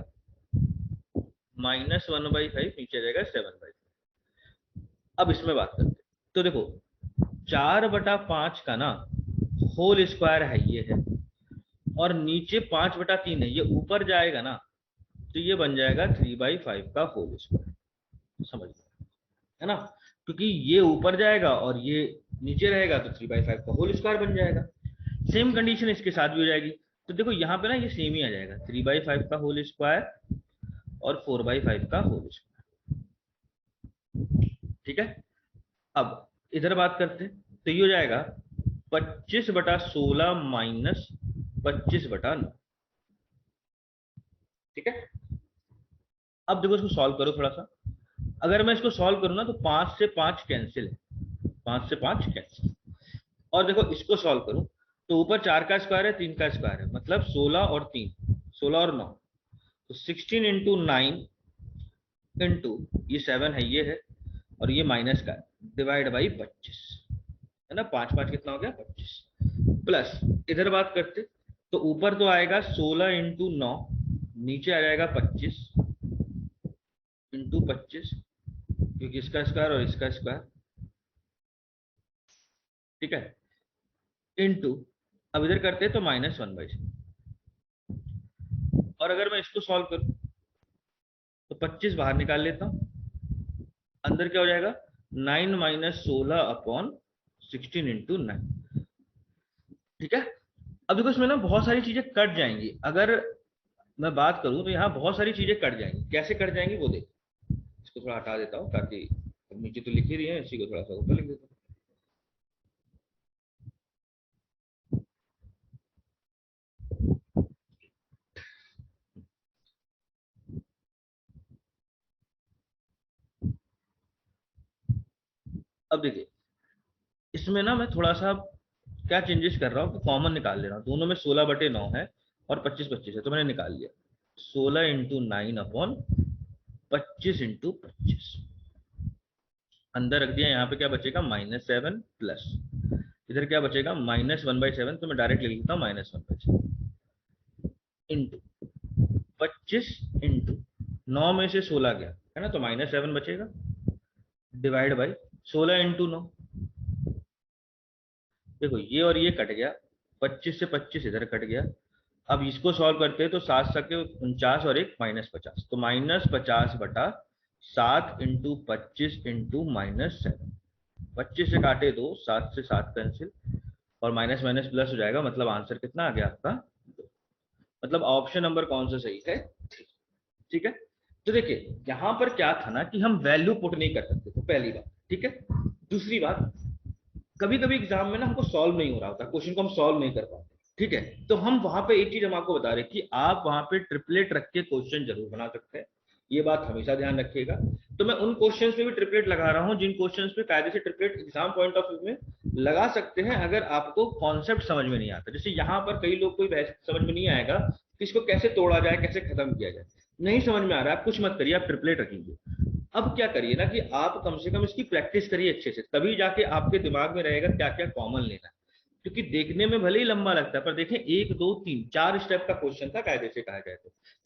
-1/5, नीचे आ जाएगा 7/5। अब इसमें बात करते हैं, तो देखो 4/5 का ना होल स्क्वायर है ये है, और नीचे 5/3 है, ये ऊपर जाएगा ना तो ये बन जाएगा 3/5 का होल स्क्वायर। समझ गए है ना, क्योंकि ये ऊपर जाएगा और ये नीचे रहेगा तो 3/5 का होल स्क्वायर बन जाएगा। सेम कंडीशन इसके साथ भी हो जाएगी, तो देखो यहाँ पे ना ये सेम ही आ जाएगा, 3/5 का होल स्क्वायर और 4/5 का होल स्क्वायर। ठीक है, अब इधर बात करते हैं, तो ये हो जाएगा 25/16 माइनस 25/9। ठीक है, अब देखो इसको सॉल्व करो थोड़ा सा, अगर मैं इसको सॉल्व करूँ ना तो 5 से 5 कैंसिल है, 5 से 5 कैंसिल, और देखो इसको सॉल्व करूँ तो ऊपर 4 का स्क्वायर है 3 का स्क्वायर है, मतलब 16 और 3, 16 और 9, तो 16 इंटू 9 इंटू ये 7 है ये है, और ये माइनस का डिवाइड बाई 25 है ना, 5 5 कितना हो गया 25, प्लस इधर बात करते तो ऊपर तो आएगा 16 इंटू 9, नीचे आ जाएगा 25 इंटू 25, क्योंकि इसका स्क्वायर और इसका स्क्वायर, ठीक है, इंटू, अब इधर करते तो -1/6, और अगर मैं इसको सॉल्व करूं तो 25 बाहर निकाल लेता हूं, अंदर क्या हो जाएगा 9 माइनस 16 अपॉन 16 इंटू 9। ठीक है, अब देखो इसमें ना बहुत सारी चीजें कट जाएंगी, अगर मैं बात करूं तो यहाँ बहुत सारी चीजें कट जाएंगी, कैसे कट जाएंगी वो देखो, इसको थोड़ा हटा देता हूँ ताकि, नीचे तो लिख ही रही है, इसी को थोड़ा सा ऊपर लिख देता हूँ। अब देखिए इसमें ना मैं थोड़ा सा क्या चेंजेस कर रहा हूँ, कॉमन निकाल ले रहा हूँ, दोनों में 16/9 है और 25 है, तो मैंने निकाल लिया 16 इंटू 9 अपॉन 25 इंटू 25, अंदर रख दिया, यहाँ पे क्या बचेगा -7 प्लस इधर क्या बचेगा -1/7, तो मैं डायरेक्ट लिख लेता हूँ -1/7 इंटू 25 इंटू 9 में से 16 गया है ना, तो -7 बचेगा, डिवाइड बाई 16 इंटू 9, देखो ये और ये कट गया, 25 से 25 इधर कट गया, अब इसको सॉल्व करते हैं तो 7 7 49 और एक -50, तो -50/7 इंटू 25 इंटू -7, 25 से काटे 2, 7 से 7 कैंसिल, और माइनस माइनस प्लस हो जाएगा, मतलब आंसर कितना आ गया आपका 2, मतलब ऑप्शन नंबर कौन सा सही है, ठीक है। तो देखिए यहाँ पर क्या था ना कि हम वैल्यू पुट नहीं कर सकते, तो पहली बात, ठीक है। दूसरी बात, कभी कभी एग्जाम में ना हमको सॉल्व नहीं हो रहा होता, क्वेश्चन को हम सॉल्व नहीं कर पाते, ठीक है, तो हम वहां पे एक चीज हम आपको बता रहे कि आप वहां पे ट्रिपलेट रख के क्वेश्चन जरूर बना सकते हैं, ये बात हमेशा ध्यान रखिएगा। तो मैं उन क्वेश्चंस पे भी ट्रिपलेट लगा रहा हूँ जिन क्वेश्चंस पे कायदे से triplet exam point of view में लगा सकते हैं अगर आपको कॉन्सेप्ट समझ में नहीं आता। जैसे यहाँ पर कई लोग कोई समझ में नहीं आएगा कि इसको कैसे तोड़ा जाए, कैसे खत्म किया जाए, नहीं समझ में आ रहा है, आप कुछ मत करिए, आप ट्रिपलेट रखिए। अब क्या करिए ना कि आप कम से कम इसकी प्रैक्टिस करिए अच्छे से, तभी जाके आपके दिमाग में रहेगा क्या क्या कॉमन लेना है। क्योंकि देखने में भले ही लंबा लगता है पर देखें 1 2 3 4 स्टेप का क्वेश्चन था कायदे से कहा जाए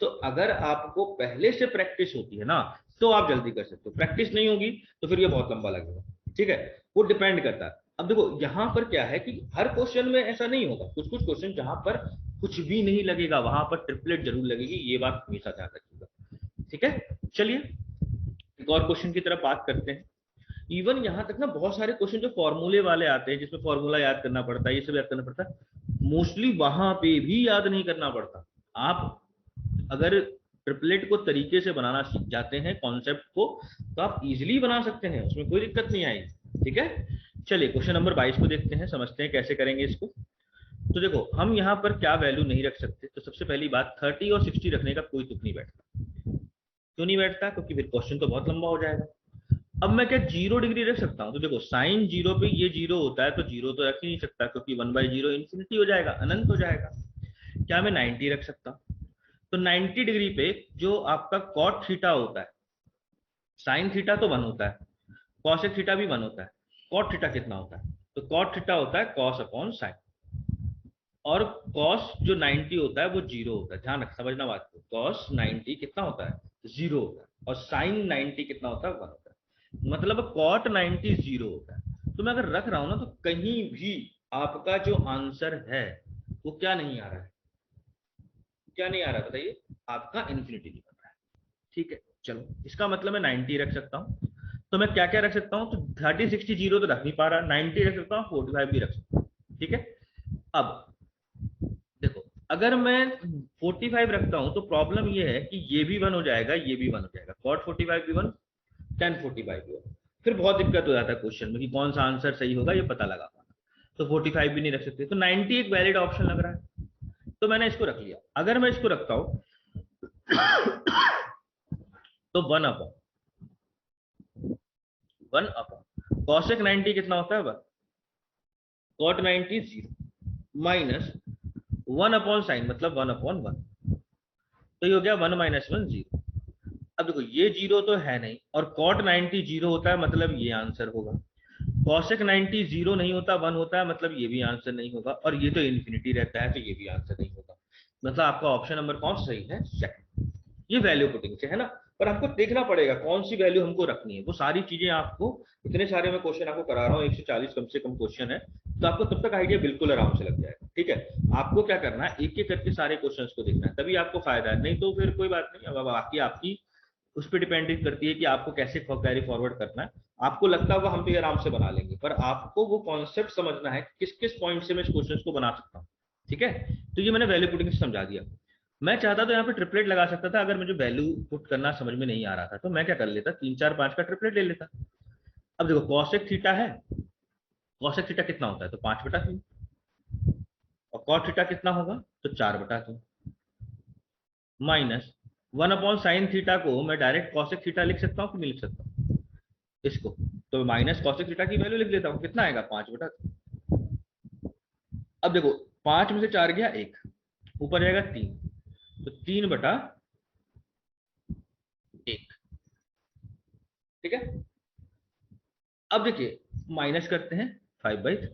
तो अगर आपको पहले से प्रैक्टिस होती है ना तो आप जल्दी कर सकते हो, प्रैक्टिस नहीं होगी तो फिर ये बहुत लंबा लगेगा। ठीक है, वो डिपेंड करता है। अब देखो यहाँ पर क्या है कि हर क्वेश्चन में ऐसा नहीं होगा, कुछ कुछ क्वेश्चन जहां पर कुछ भी नहीं लगेगा वहां पर ट्रिपलेट जरूर लगेगी, ये बात हमेशा ध्यान रखिएगा। ठीक है, चलिए एक और क्वेश्चन की तरफ बात करते हैं। इवन यहां तक ना बहुत सारे क्वेश्चन जो फॉर्मूले वाले आते हैं जिसमें फॉर्मूला याद करना पड़ता है, ये सब याद करना पड़ता है, मोस्टली वहां पे भी याद नहीं करना पड़ता। आप अगर ट्रिपलेट को तरीके से बनाना सीख जाते हैं कॉन्सेप्ट को तो आप इजीली बना सकते हैं, उसमें कोई दिक्कत नहीं आएगी। ठीक है, चलिए क्वेश्चन नंबर 22 को देखते हैं, समझते हैं कैसे करेंगे इसको। तो देखो हम यहाँ पर क्या वैल्यू नहीं रख सकते, तो सबसे पहली बात 30 और 60 रखने का कोई तुक नहीं बैठता। क्यों नहीं बैठता? क्योंकि फिर क्वेश्चन तो बहुत लंबा हो जाएगा। अब मैं क्या 0 डिग्री रख सकता हूँ? तो देखो साइन 0 पे ये 0 होता है तो 0 तो रख ही नहीं सकता क्योंकि 1/0 इन्फिनिटी हो जाएगा, अनंत हो जाएगा। क्या मैं 90 रख सकता हूँ? तो 90 डिग्री पे जो आपका कॉट थीटा होता है, साइन थीटा तो 1 होता है, कॉसेक थीटा भी 1 होता है, कॉट थीटा कितना होता है? तो कॉट थीटा होता है कॉस अपॉन साइन, और कॉस जो 90 होता है वो 0 होता है। ध्यान रख, समझना बात को, कॉस 90 कितना होता है? 0 होता है, और साइन 90 कितना होता है? 1 होता है। मतलब कॉट 90 0 होता है। तो मैं अगर रख रहा हूं ना तो कहीं भी आपका जो आंसर है वो क्या नहीं आ रहा है? क्या नहीं आ रहा बताइए? आपका इन्फिनिटी नहीं बन रहा है। ठीक है, चलो इसका मतलब मैं 90 रख सकता हूँ। तो मैं क्या क्या रख सकता हूँ? तो 30 60 0 तो रख नहीं पा रहा, 90 रख सकता हूँ, 45 भी रख सकता हूँ। ठीक है, अब देखो अगर मैं 45 रखता हूं तो प्रॉब्लम ये है कि ये भी 1 हो जाएगा, ये भी 1 हो जाएगा, cot 45 भी 1, tan 45 भी 1। फिर बहुत दिक्कत हो जाता है क्वेश्चन में कि कौन सा आंसर सही होगा ये पता लगा पाना। तो 45 भी नहीं रख सकते, तो 90 एक वैलिड ऑप्शन लग रहा है, तो मैंने इसको रख लिया। अगर मैं इसको रखता हूं तो 1 अपॉन कॉसेक 90 कितना होता है? 1, cot 90 0, माइनस 1 अपॉन साइन मतलब 1 अपॉन 1, तो ये हो गया 1 माइनस 1 0। अब देखो ये 0 तो है नहीं, और cot 90 0 होता है मतलब ये आंसर होगा, cosec 90 0 नहीं होता 1 होता है मतलब ये भी आंसर नहीं होगा, और ये तो इन्फिनिटी रहता है तो ये भी आंसर नहीं होगा। मतलब आपका ऑप्शन नंबर कौन सा सही है? सेकंड। ये वैल्यू पुटिंग से है ना, पर हमको देखना पड़ेगा कौन सी वैल्यू हमको रखनी है। वो सारी चीजें आपको, इतने सारे मैं क्वेश्चन आपको करा रहा हूँ, 140 कम से कम क्वेश्चन है, तो आपको तब तक आइडिया बिल्कुल आराम से लग जाएगा। ठीक है, आपको क्या करना है, एक एक करके सारे क्वेश्चंस को देखना है, तभी आपको फायदा है, नहीं तो फिर कोई बात नहीं। अब बाकी आपकी उस पर डिपेंड करती है कि आपको कैसे कैरी फॉरवर्ड करना है। आपको लगता होगा हम तो ये आराम से बना लेंगे, पर आपको वो कॉन्सेप्ट समझना है किस किस पॉइंट से मैं इस क्वेश्चन को बना सकता हूँ। ठीक है, तो ये मैंने वैल्यू पुटिंग से समझा दिया। मैं चाहता तो यहाँ पे ट्रिपलेट लगा सकता था, अगर मुझे वैल्यू पुट करना समझ में नहीं आ रहा था तो मैं क्या कर लेता, 3 4 5 का ट्रिपलेट ले लेता। अब देखो कॉसेक थीटा है, कॉसेक थीटा कितना होता है? तो 5/3, और कॉट थीटा कितना होगा? तो 4/3, माइनस 1 अपॉन साइन थीटा को मैं डायरेक्ट कॉसेक थीटा लिख सकता हूँ कि नहीं लिख सकता हूँ इसको? तो माइनस कॉसेक थीटा की वैल्यू लिख लेता हूँ, कितना आएगा? 5/3। अब देखो 5 में से 4 गया 1, ऊपर जाएगा 3, तो 3/1। ठीक है, अब देखिए माइनस करते हैं 5/3,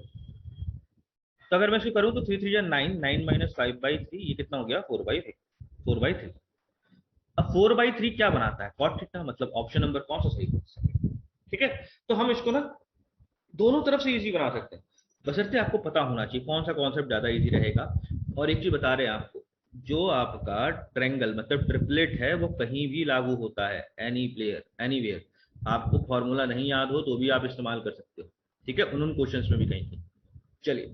तो अगर मैं इसको करूं तो 3 3 9, 9 माइनस 5/3, ये कितना हो गया? 4/3। अब 4/3 क्या बनाता है? कॉट थीटा, मतलब ऑप्शन नंबर कौन सा सही है? ठीक है, तो हम इसको ना दोनों तरफ से इजी बना सकते हैं, बशर्ते आपको पता होना चाहिए कौन सा कॉन्सेप्ट ज्यादा इजी रहेगा। और एक चीज बता रहे हैं आपको, जो आपका ट्रेंगल मतलब ट्रिपलेट है वो कहीं भी लागू होता है, एनी प्लेयर एनीवेयर। आपको फॉर्मूला नहीं याद हो तो भी आप इस्तेमाल कर सकते हो। ठीक है, उन क्वेश्चंस में भी कहीं। चलिए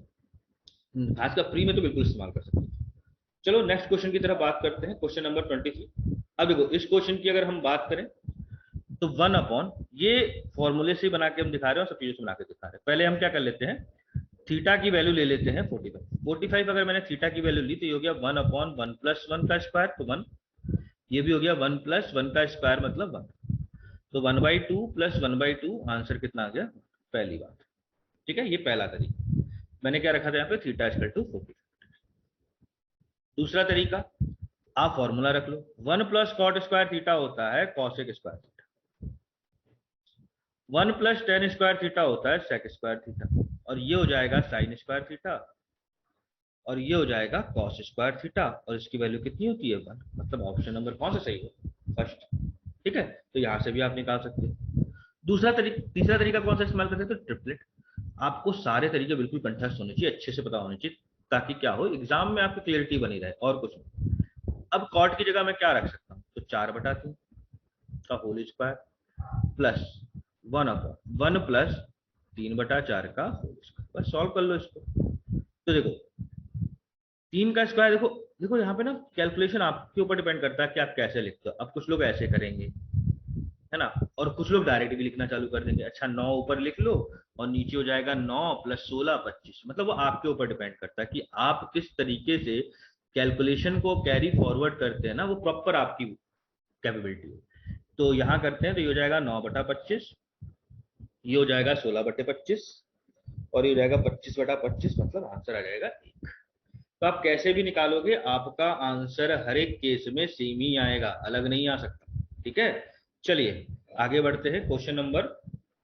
खासकर प्री में तो बिल्कुल इस्तेमाल कर सकते हैं। चलो नेक्स्ट क्वेश्चन की तरफ बात करते हैं, क्वेश्चन नंबर 23। अब देखो इस क्वेश्चन की अगर हम बात करें तो 1 अपॉन, ये फॉर्मूले से बना के हम दिखा रहे हैं और सब चीजों से बना के दिखा रहे हैं। पहले हम क्या कर लेते हैं, थीटा की वैल्यू ले लेते हैं 45। 45 अगर मैंने थीटा की वैल्यू ली तो ये हो गया 1 अपॉन 1 + 1 का स्क्वायर, तो 1। ये भी हो गया 1 प्लस 1 का स्क्वायर मतलब 1, तो 1/2 प्लस 1/2 आंसर कितना आ गया, पहली बात। ठीक है, ये पहला तरीका मैंने क्या रखा था यहाँ पे, थीटा इक्वल टू 40। दूसरा तरीका, आप फॉर्मूला रख लो, 1 प्लस कॉट स्क्वायर थीटा होता है cosec square theta, 1 plus ten square theta होता है सेक स्क्वायर थीटा, और ये हो जाएगा साइन स्क्वायर थीटा, और ये हो जाएगा कॉस स्क्वायर थीटा, और इसकी वैल्यू कितनी होती है 1, मतलब ऑप्शन नंबर कौन सा सही है, फर्स्ट। ठीक है, तो यहां से भी आप निकाल सकते हैं। तीसरा तरीका कौन सा इस्तेमाल करते हैं, तो ट्रिपलेट। आपको सारे तरीके बिल्कुल कंठस्थ होने चाहिए, अच्छे से पता होने चाहिए, ताकि क्या हो, एग्जाम में आपकी क्लियरिटी बनी रहे, और कुछ नहीं। अब कॉट की जगह मैं क्या रख सकता हूँ, तो 4/3 का होल स्क्वायर प्लस 1/1 प्लस 3/4 का होल स्क्वायर, बस सॉल्व कर लो इसको। तो देखो 3 का स्क्वायर, देखो देखो यहाँ पे ना कैलकुलेशन आपके ऊपर डिपेंड करता है कि आप कैसे लिखते हो। अब कुछ लोग ऐसे करेंगे, है ना, और कुछ लोग डायरेक्ट भी लिखना चालू कर देंगे, अच्छा 9 ऊपर लिख लो और नीचे हो जाएगा 9 प्लस 16 25, मतलब वो आपके ऊपर डिपेंड करता है कि आप किस तरीके से कैलकुलेशन को कैरी फॉरवर्ड करते हैं ना, वो प्रॉपर आपकी कैपेबिलिटी है। तो यहाँ करते हैं, तो ये हो जाएगा 9/25, ये हो जाएगा 16/25, और ये हो जाएगा 25/25, मतलब आंसर आ जाएगा 1। तो आप कैसे भी निकालोगे आपका आंसर हर एक केस में सेम ही आएगा, अलग नहीं आ सकता। ठीक है, चलिए आगे बढ़ते हैं, क्वेश्चन नंबर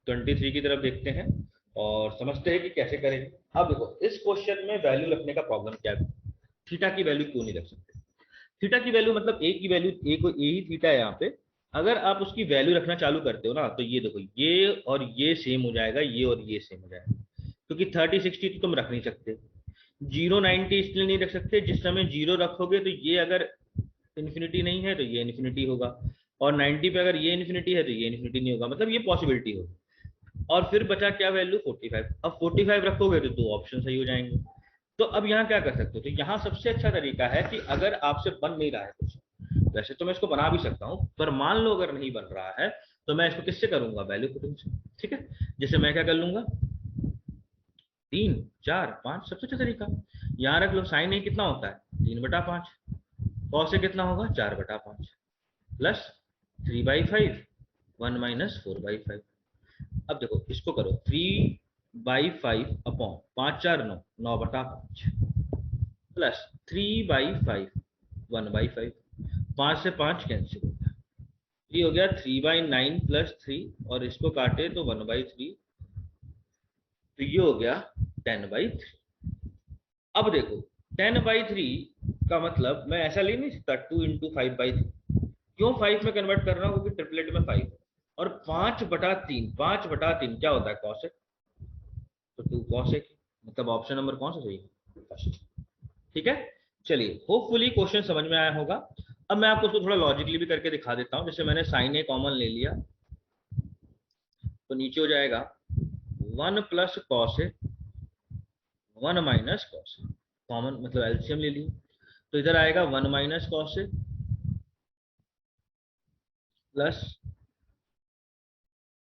23 की तरफ देखते हैं और समझते हैं कि कैसे करेंगे। अब देखो इस क्वेश्चन में वैल्यू रखने का प्रॉब्लम क्या है, थीटा की वैल्यू क्यों नहीं रख सकते। थीटा की वैल्यू मतलब ए की वैल्यू, ए को ए ही थीटा है यहाँ पे, अगर आप उसकी वैल्यू रखना चालू करते हो ना, तो ये देखो ये और ये सेम हो जाएगा, ये और ये सेम हो जाएगा, क्योंकि 30 60 तो तुम रख नहीं सकते, 0 90 इसलिए नहीं रख सकते, जिस समय 0 रखोगे तो ये अगर इन्फिनिटी नहीं है तो ये इन्फिनिटी होगा, और 90 पे अगर ये इन्फिनिटी है तो ये इन्फिनिटी नहीं होगा, मतलब ये पॉसिबिलिटी होगी। और फिर बचा क्या वैल्यू, 45, अब 45 रखोगे तो दो ऑप्शन सही हो जाएंगे। तो अब यहाँ क्या कर सकते हो, तो यहाँ सबसे अच्छा तरीका है कि अगर आपसे बन नहीं रहा है कुछ, वैसे तो मैं इसको बना भी सकता हूँ, पर मान लो अगर नहीं बन रहा है तो मैं इसको किससे करूंगा, वैल्यू पुटिंग से। ठीक है, जैसे मैं क्या कर लूंगा, 3 4 5, सबसे अच्छा तरीका यहाँ रख लो, साइन ए कितना होता है 3/5, कॉस ए कितना होगा 4/5, प्लस 3/5, 1 - 4/5। अब देखो इसको करो, 3/5 अपॉन 5 4 9, 9/5, प्लस 3/5, 1/5, 5 से 5 कैंसिल हो गया, ये हो गया 3/9 प्लस 3, और इसको काटे तो 1/3, तो ये हो गया 10/3। अब देखो 10/3 का मतलब मैं ऐसा ले नहीं सकता 2 × 5/3, क्यों 5 में कन्वर्ट कर रहा हूँ, क्योंकि ट्रिपलेट में 5 है, और 5/3, 5/3 क्या होता है कॉसेक, तो 2 कॉसेक, मतलब ऑप्शन नंबर कौन सा सही है, फर्स्ट। ठीक है, चलिए होपफुली क्वेश्चन समझ में आया होगा। अब मैं आपको उसको थोड़ा लॉजिकली भी करके दिखा देता हूँ, जैसे मैंने साइन ए कॉमन ले लिया, तो नीचे हो जाएगा 1 plus cos A, 1 minus cos A, common मतलब एलसीएम ले लिए, तो इधर आएगा 1 minus cos A plus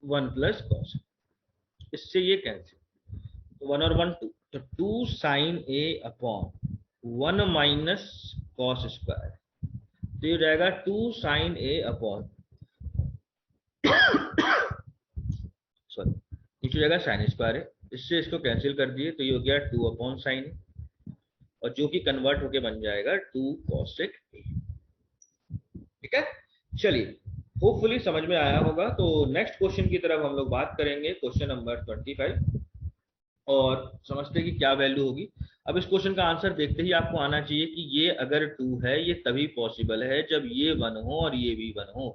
1 plus cos, इससे ये कैंसिल, तो 1 और 1 2, तो 2 साइन ए अपॉन 1 माइनस कॉस स्क्वायर, तो ये हो जाएगा 2 साइन ए अपॉन सॉरी, नीचे हो जाएगा साइन स्क्वायर है, इससे इसको कैंसिल कर दिए, तो ये हो गया 2/sin, और जो कि कन्वर्ट होके बन जाएगा 2 cosec ए। ठीक है, चलिए होपफुली समझ में आया होगा। तो नेक्स्ट क्वेश्चन की तरफ हम लोग बात करेंगे, क्वेश्चन नंबर 25, और समझते हैं कि क्या वैल्यू होगी। अब इस क्वेश्चन का आंसर देखते ही आपको आना चाहिए कि ये अगर 2 है ये तभी पॉसिबल है जब ये 1 हो और ये भी 1 हो,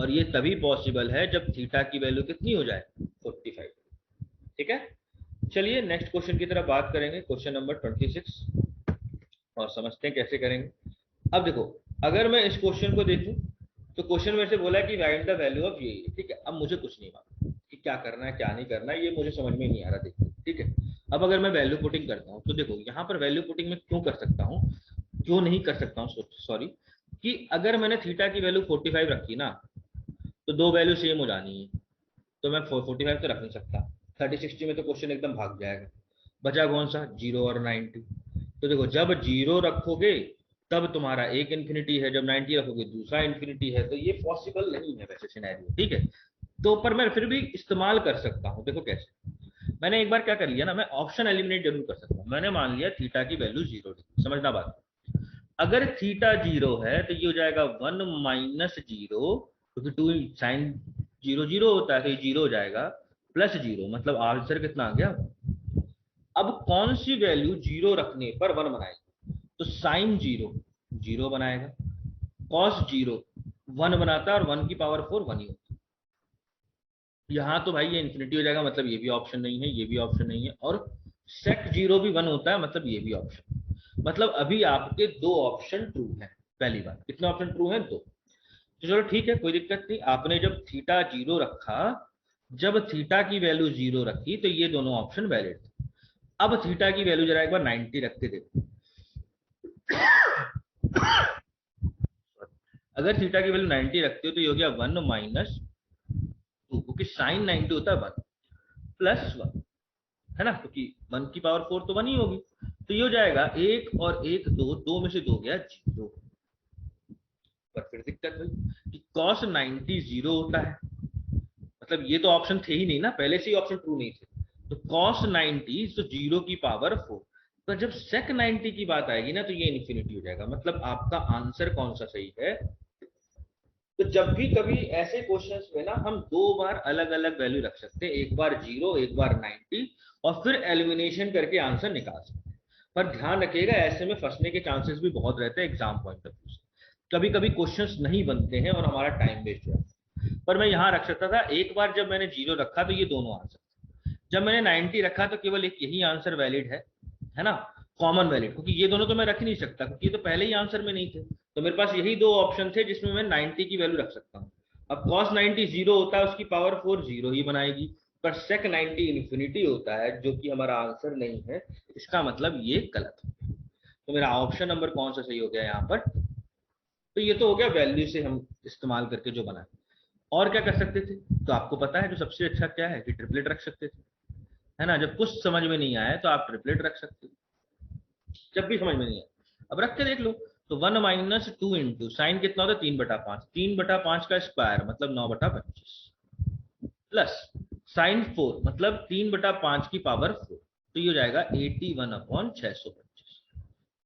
और ये तभी पॉसिबल है जब थीटा की वैल्यू कितनी हो जाए 45। ठीक है, चलिए नेक्स्ट क्वेश्चन की तरफ बात करेंगे, क्वेश्चन नंबर 26, और समझते हैं कैसे करेंगे। अब देखो अगर मैं इस क्वेश्चन को देखूं, तो क्वेश्चन में से बोला कि फाइंड द वैल्यू ऑफ ये, ठीक है, अब मुझे कुछ नहीं मालूम कि क्या करना है क्या नहीं करना है, ये मुझे समझ में नहीं आ रहा, देखो ठीक है। अब अगर मैं वैल्यू पुटिंग करता हूँ, तो देखो यहाँ पर वैल्यू पुटिंग में क्यों कर सकता हूँ, क्यों नहीं कर सकता हूँ, सॉरी, कि अगर मैंने थीटा की वैल्यू 45 रखी ना, तो दो वैल्यू सेम हो जानी है, तो मैं 45 तो रख नहीं सकता, 30 60 में तो क्वेश्चन एकदम भाग जाएगा, बचा कौन सा 0 और 90। तो देखो जब 0 रखोगे तब तुम्हारा एक इन्फिनिटी है, जब 90 रखोगे दूसरा इन्फिनिटी है, तो ये पॉसिबल नहीं है वैसे सिनेरियो, ठीक है। तो पर मैं फिर भी इस्तेमाल कर सकता हूँ, देखो कैसे। मैंने एक बार क्या कर लिया ना, मैं ऑप्शन एलिमिनेट जरूर कर सकता हूँ। मैंने मान लिया थीटा की वैल्यू 0 डिग्री, समझना बात। अगर थीटा 0 है तो ये हो जाएगा 1 - 0, क्योंकि 2 साइन 0 0 होता है, तो ये 0 हो जाएगा, +0, मतलब आंसर कितना आ गया। अब कौन सी वैल्यू 0 रखने पर 1 बनाएगी, तो साइन 0 0 बनाएगा, कॉस 0 1 बनाता है, और 1 की पावर 4 1 ही होता है। यहाँ तो भाई ये इन्फिनिटी हो जाएगा, मतलब ये भी ऑप्शन नहीं है, ये भी ऑप्शन नहीं है, और सेक 0 भी 1 होता है, मतलब ये भी ऑप्शन। मतलब अभी आपके दो ऑप्शन ट्रू है। पहली बात, कितने ऑप्शन ट्रू है? दो। तो चलो ठीक है, कोई दिक्कत नहीं। आपने जब थीटा 0 रखा, जब थीटा की वैल्यू 0 रखी, तो ये दोनों ऑप्शन वैलिड थे। अब थीटा की वैल्यू जरा एक बार 90 रख के देखो। अगर थीटा की वैल्यू 90 रखते हो तो ये हो गया 1 - 2, क्योंकि साइन 90 होता है 1 +1, है ना, क्योंकि 1 की पावर 4 तो 1 ही होगी। तो ये हो जाएगा 1 और 1 2, 2 में से 2 गया 0। पर फिर दिक्कत हुई कि cos 90 0 होता है, मतलब ये तो ऑप्शन थे ही नहीं ना, पहले से ही ऑप्शन ट्रू नहीं थे। तो cos 90 तो 0 की पावर 4। तो जब sec 90 की बात आएगी ना, तो ये इन्फिनिटी हो जाएगा। मतलब आपका आंसर कौन सा सही है? तो जब भी कभी ऐसे क्वेश्चंस में ना, हम दो बार अलग अलग वैल्यू रख सकते हैं, एक बार 0 एक बार 90, और फिर एलिमिनेशन करके आंसर निकाल सकते हैं। पर ध्यान रखिएगा, ऐसे में फंसने के चांसेस भी बहुत रहते हैं एग्जाम पॉइंट ऑफ व्यू से। कभी कभी क्वेश्चंस नहीं बनते हैं और हमारा टाइम वेस्ट हो जाता है। पर मैं यहाँ रख सकता था, एक बार जब मैंने 0 रखा तो ये दोनों आंसर, जब मैंने 90 रखा तो केवल एक यही आंसर वैलिड है ना, कॉमन वैलिड, क्योंकि ये दोनों तो मैं रख नहीं सकता, क्योंकि ये तो पहले ही आंसर में नहीं थे। तो मेरे पास यही दो ऑप्शन थे जिसमें मैं 90 की वैल्यू रख सकता हूँ। अब cos 90 0 होता है, उसकी पावर 4 0 ही बनाएगी। पर sec 90 इन्फिनिटी होता है, जो कि हमारा आंसर नहीं है। इसका मतलब ये गलत है। तो मेरा ऑप्शन नंबर कौन सा सही हो गया यहाँ पर? तो ये तो हो गया वैल्यू से हम इस्तेमाल करके जो बनाए। और क्या कर सकते थे? तो आपको पता है जो सबसे अच्छा क्या है, कि ट्रिपलेट रख सकते थे, है ना। जब कुछ समझ में नहीं आया तो आप ट्रिपलेट रख सकते, जब भी समझ में नहीं आया। अब रख के देख लो। तो 1 - 2 इंटू साइन कितना होता है, 3/5, 3/5 का स्क्वायर मतलब 9/25, प्लस साइन 4 मतलब 3/5 की पावर 4, तो ये हो जाएगा 81/625।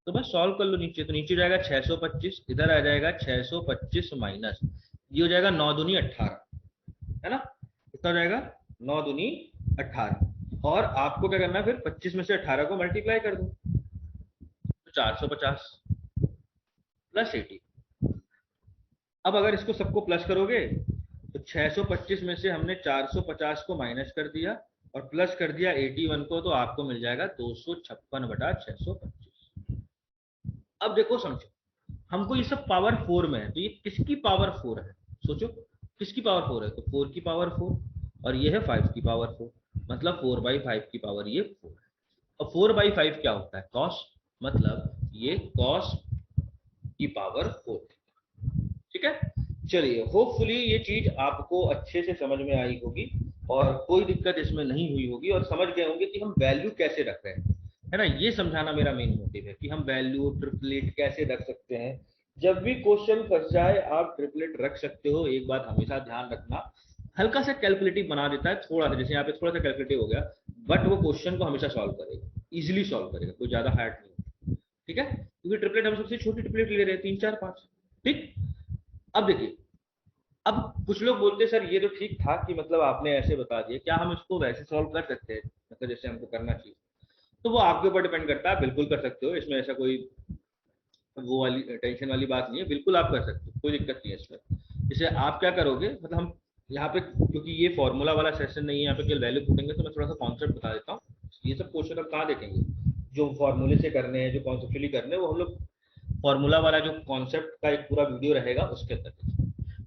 तो बस सॉल्व कर लो नीचे, तो नीचे जाएगा 625, इधर आ जाएगा 625 माइनस, ये हो जाएगा 9 दूनी 18, है ना। कितना हो जाएगा? 9 दूनी 18। और आपको क्या करना है फिर, 25 में से 18 को मल्टीप्लाई कर दो, तो 450 प्लस 80। अब अगर इसको सबको प्लस करोगे, तो 625 में से हमने 450 को माइनस कर दिया और प्लस कर दिया 81 को, तो आपको मिल जाएगा 256/625। अब देखो समझो, हमको ये सब पावर 4 में है, तो ये किसकी पावर 4 है? सोचो, किसकी पावर 4 है? तो 4 की पावर 4, और ये है 5 की पावर 4, मतलब 4/5 की पावर ये 4 है। और 4/5 क्या होता है? कॉस, मतलब ये कॉस की पावर 4। ठीक है, चलिए, होपफुली ये चीज आपको अच्छे से समझ में आई होगी और कोई दिक्कत इसमें नहीं हुई होगी, और समझ गए होंगे कि हम वैल्यू कैसे रख रहे हैं, है ना। ये समझाना मेरा मेन मोटिव है कि हम वैल्यू ट्रिपलेट कैसे रख सकते हैं। जब भी क्वेश्चन फंस जाए आप ट्रिपलेट रख सकते हो। एक बात हमेशा ध्यान रखना, हल्का सा कैलकुलेटिव बना देता है, थोड़ा सा, जैसे यहाँ पे थोड़ा सा कैलकुलेटिव हो गया, बट वो क्वेश्चन को हमेशा सॉल्व करेगा, इजिली सॉल्व करेगा, कोई ज्यादा हार्ड नहीं। ठीक है, क्योंकि ट्रिपलेट हम सबसे छोटी ट्रिपलेट ले रहे हैं, 3 4 5। ठीक। अब देखिए, अब कुछ लोग बोलते हैं सर ये तो ठीक था कि मतलब आपने ऐसे बता दिया, क्या हम इसको वैसे सॉल्व कर सकते हैं, मतलब जैसे हमको करना चाहिए? तो वो आपके ऊपर डिपेंड करता है, बिल्कुल कर सकते हो, इसमें ऐसा कोई वो वाली टेंशन वाली बात नहीं है, बिल्कुल आप कर सकते हो, कोई दिक्कत नहीं है इसमें। जैसे आप क्या करोगे, मतलब हम यहाँ पे, क्योंकि ये फॉर्मूला वाला सेशन नहीं है, यहाँ पे केवल वैल्यू पूछेंगे, तो मैं थोड़ा सा कॉन्सेप्ट बता देता हूँ। ये सब क्वेश्चन हम कहाँ देखेंगे, जो फॉर्मूले से करने हैं, जो कॉन्सेप्चुअली करने हैं, वो हम लोग फॉर्मूला वाला जो कॉन्सेप्ट का एक पूरा वीडियो रहेगा उसके अंदर।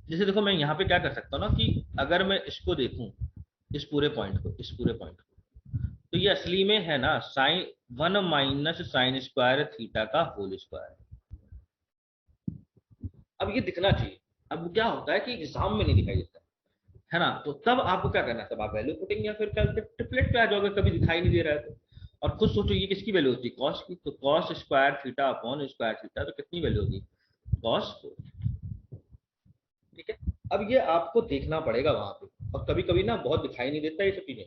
जैसे देखो, मैं यहाँ पे क्या कर सकता हूँ ना, कि अगर मैं इसको देखूं, इस पूरे पॉइंट को, इस पूरे पॉइंट को, तो ये असली में है ना साइन 1 - sin² थीटा का होल स्क्वायर। अब ये दिखना चाहिए। अब क्या होता है कि एग्जाम में नहीं दिखाई देता, है ना। तो तब आपको क्या करना है, तब आप वैल्यू पुटिंग या फिर ट्रिपलेट पे आ जाओगे, कभी दिखाई नहीं दे रहा है तो। और खुद सोचो ये किसकी वैल्यू होती है, कॉस की, तो cos square theta upon square theta, तो कितनी वैल्यू होगी, कॉस 4। ठीक है, अब ये आपको देखना पड़ेगा वहां पे, और कभी कभी ना बहुत दिखाई नहीं देता ये सब चीजें,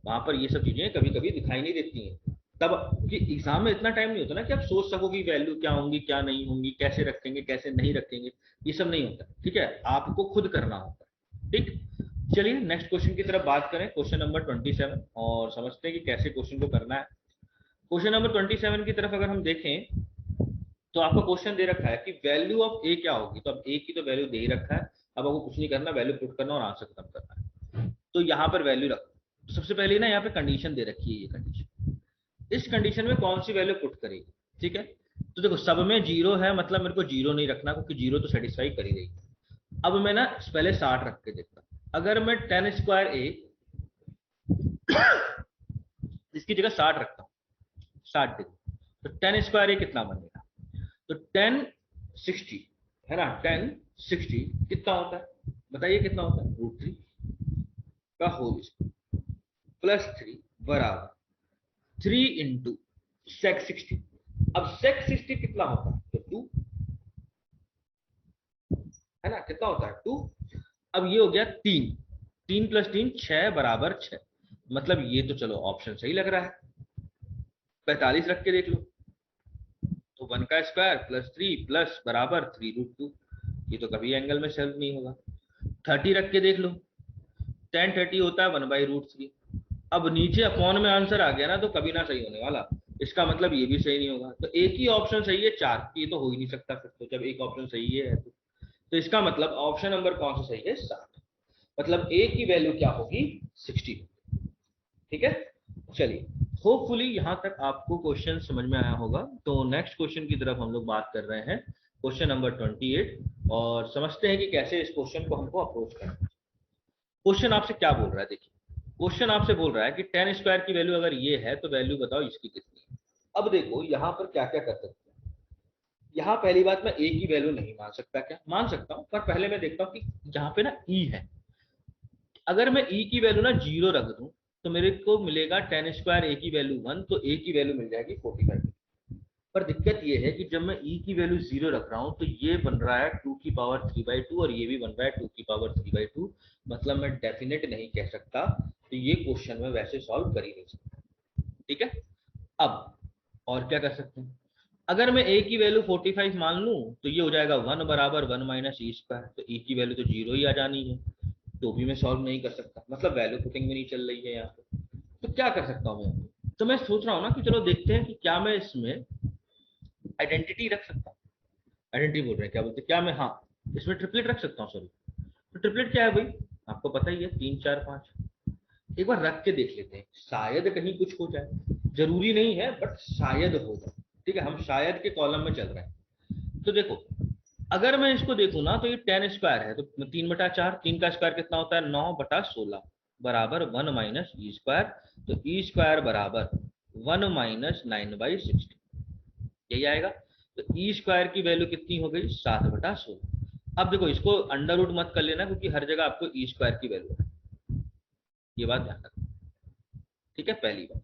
वहां पर ये सब चीजें कभी कभी दिखाई नहीं देती हैं, तब कि एग्जाम में इतना टाइम नहीं होता ना कि आप सोच सको कि वैल्यू क्या होंगी क्या नहीं होंगी, कैसे रखेंगे कैसे नहीं रखेंगे, ये सब नहीं होता। ठीक है, आपको खुद करना होता है। ठीक, चलिए नेक्स्ट क्वेश्चन की तरफ बात करें, क्वेश्चन नंबर 27, और समझते हैं कि कैसे क्वेश्चन को करना है। क्वेश्चन नंबर 27 की तरफ अगर हम देखें तो आपको क्वेश्चन दे रखा है कि वैल्यू ऑफ ए क्या होगी, तो अब ए की तो वैल्यू दे ही रखा है, अब आपको कुछ नहीं करना, वैल्यू पुट करना और आंसर खत्म करना है। तो यहाँ पर वैल्यू रखो, तो सबसे पहले ना यहाँ पे कंडीशन दे रखी है, ये कंडीशन, इस कंडीशन में कौन सी वैल्यू पुट करेगी। ठीक है, तो देखो सब में जीरो है, मतलब मेरे को जीरो नहीं रखना, क्योंकि जीरो तो सेटिस्फाई कर ही रही है। अब मैं ना पहले 60 रख के देखता हूँ, अगर मैं 10 स्क्वायर ए इसकी जगह 60 रखता हूँ, 60 डिग्री, तो 10 स्क्वायर ए कितना बनेगा, तो 1060 है ना, 1060 कितना होता है, बताइए कितना होता है, √3 का होल स्क्वायर प्लस 3 बराबर 3 इंटू सेक 60। अब सेक 60 कितना होता है, तो 2 है ना, कितना होता है 2। अब ये हो गया 3, 3 प्लस 3 6 बराबर 6, मतलब ये तो चलो ऑप्शन सही लग रहा है, 45 रख के देख लो, तो 1 का स्क्वायर प्लस 3 प्लस बराबर 3√2, ये तो कभी एंगल में सॉल्व नहीं होगा। 30 रख के देख लो, 1030 होता है 1/√3। अब नीचे अपॉन में आंसर आ गया ना, तो कभी ना सही होने वाला, इसका मतलब ये भी सही नहीं होगा, तो एक ही ऑप्शन सही है 4, ये तो हो ही नहीं सकता फिर, तो जब एक ऑप्शन सही है तो इसका मतलब ऑप्शन नंबर कौन सा सही है, 60, मतलब ए की वैल्यू क्या होगी, 60। ठीक है, चलिए होपफुली यहां तक आपको क्वेश्चन समझ में आया होगा। तो नेक्स्ट क्वेश्चन की तरफ हम लोग बात कर रहे हैं, क्वेश्चन नंबर 28, और समझते हैं कि कैसे इस क्वेश्चन को हमको अप्रोच करना है। क्वेश्चन आपसे क्या बोल रहा है, देखिए क्वेश्चन आपसे बोल रहा है कि 10 स्क्वायर की वैल्यू अगर ये है तो वैल्यू बताओ इसकी कितनी है। अब देखो यहाँ पर क्या क्या कर सकते हैं, यहाँ पहली बात मैं ए की वैल्यू नहीं मान सकता, क्या मान सकता हूँ, पर पहले मैं देखता हूँ कि यहाँ पे ना ई है, अगर मैं ई की वैल्यू ना 0 रख दूं तो मेरे को मिलेगा 10 स्क्वायर ए की वैल्यू 1, तो ए की वैल्यू मिल जाएगी 45। पर दिक्कत ये है कि जब मैं ई की वैल्यू 0 रख रहा हूँ तो ये बन रहा है 2^3/2 और ये भी बन रहा है 2^3/2, मतलब मैं डेफिनेट नहीं कह सकता, तो ये क्वेश्चन में वैसे सॉल्व कर ही नहीं सकता। ठीक है, अब और क्या कर सकते हैं, अगर मैं ए की वैल्यू 45 मान लूं तो ये हो जाएगा 1 बराबर 1 माइनस ई स्क्वायर, तो ई की वैल्यू तो 0 ही आ जानी है, तो भी मैं सॉल्व नहीं कर सकता, मतलब वैल्यू पुटिंग भी नहीं चल रही है यहाँ पे। तो क्या कर सकता हूँ मैं, तो मैं सोच रहा हूँ ना कि चलो देखते हैं कि क्या मैं इसमें आइडेंटिटी रख सकता हूँ, आइडेंटिटी बोल रहे हैं, क्या बोलते हैं, क्या मैं, हाँ इसमें ट्रिपलेट रख सकता हूँ, सॉरी, तो ट्रिपलेट क्या है भाई, आपको पता ही है 3 4 5, एक बार रख के देख लेते हैं, शायद कहीं कुछ हो जाए, जरूरी नहीं है बट शायद हो जाए। ठीक है, हम शायद के कॉलम में चल रहे हैं, तो देखो अगर मैं इसको देखूं ना तो ये 10 स्क्वायर है, तो 3/4, 3 का स्क्वायर कितना होता है 9/16 बराबर 1 माइनस ई स्क्वायर, तो ई स्क्वायर बराबर 1 माइनस 9/60, यही आएगा। तो ई स्क्वायर की वैल्यू कितनी हो गई 7/16। अब देखो इसको अंडर रूट मत कर लेना, क्योंकि हर जगह आपको ई स्क्वायर की वैल्यू है, ये बात ध्यान रखना। ठीक है, पहली बात,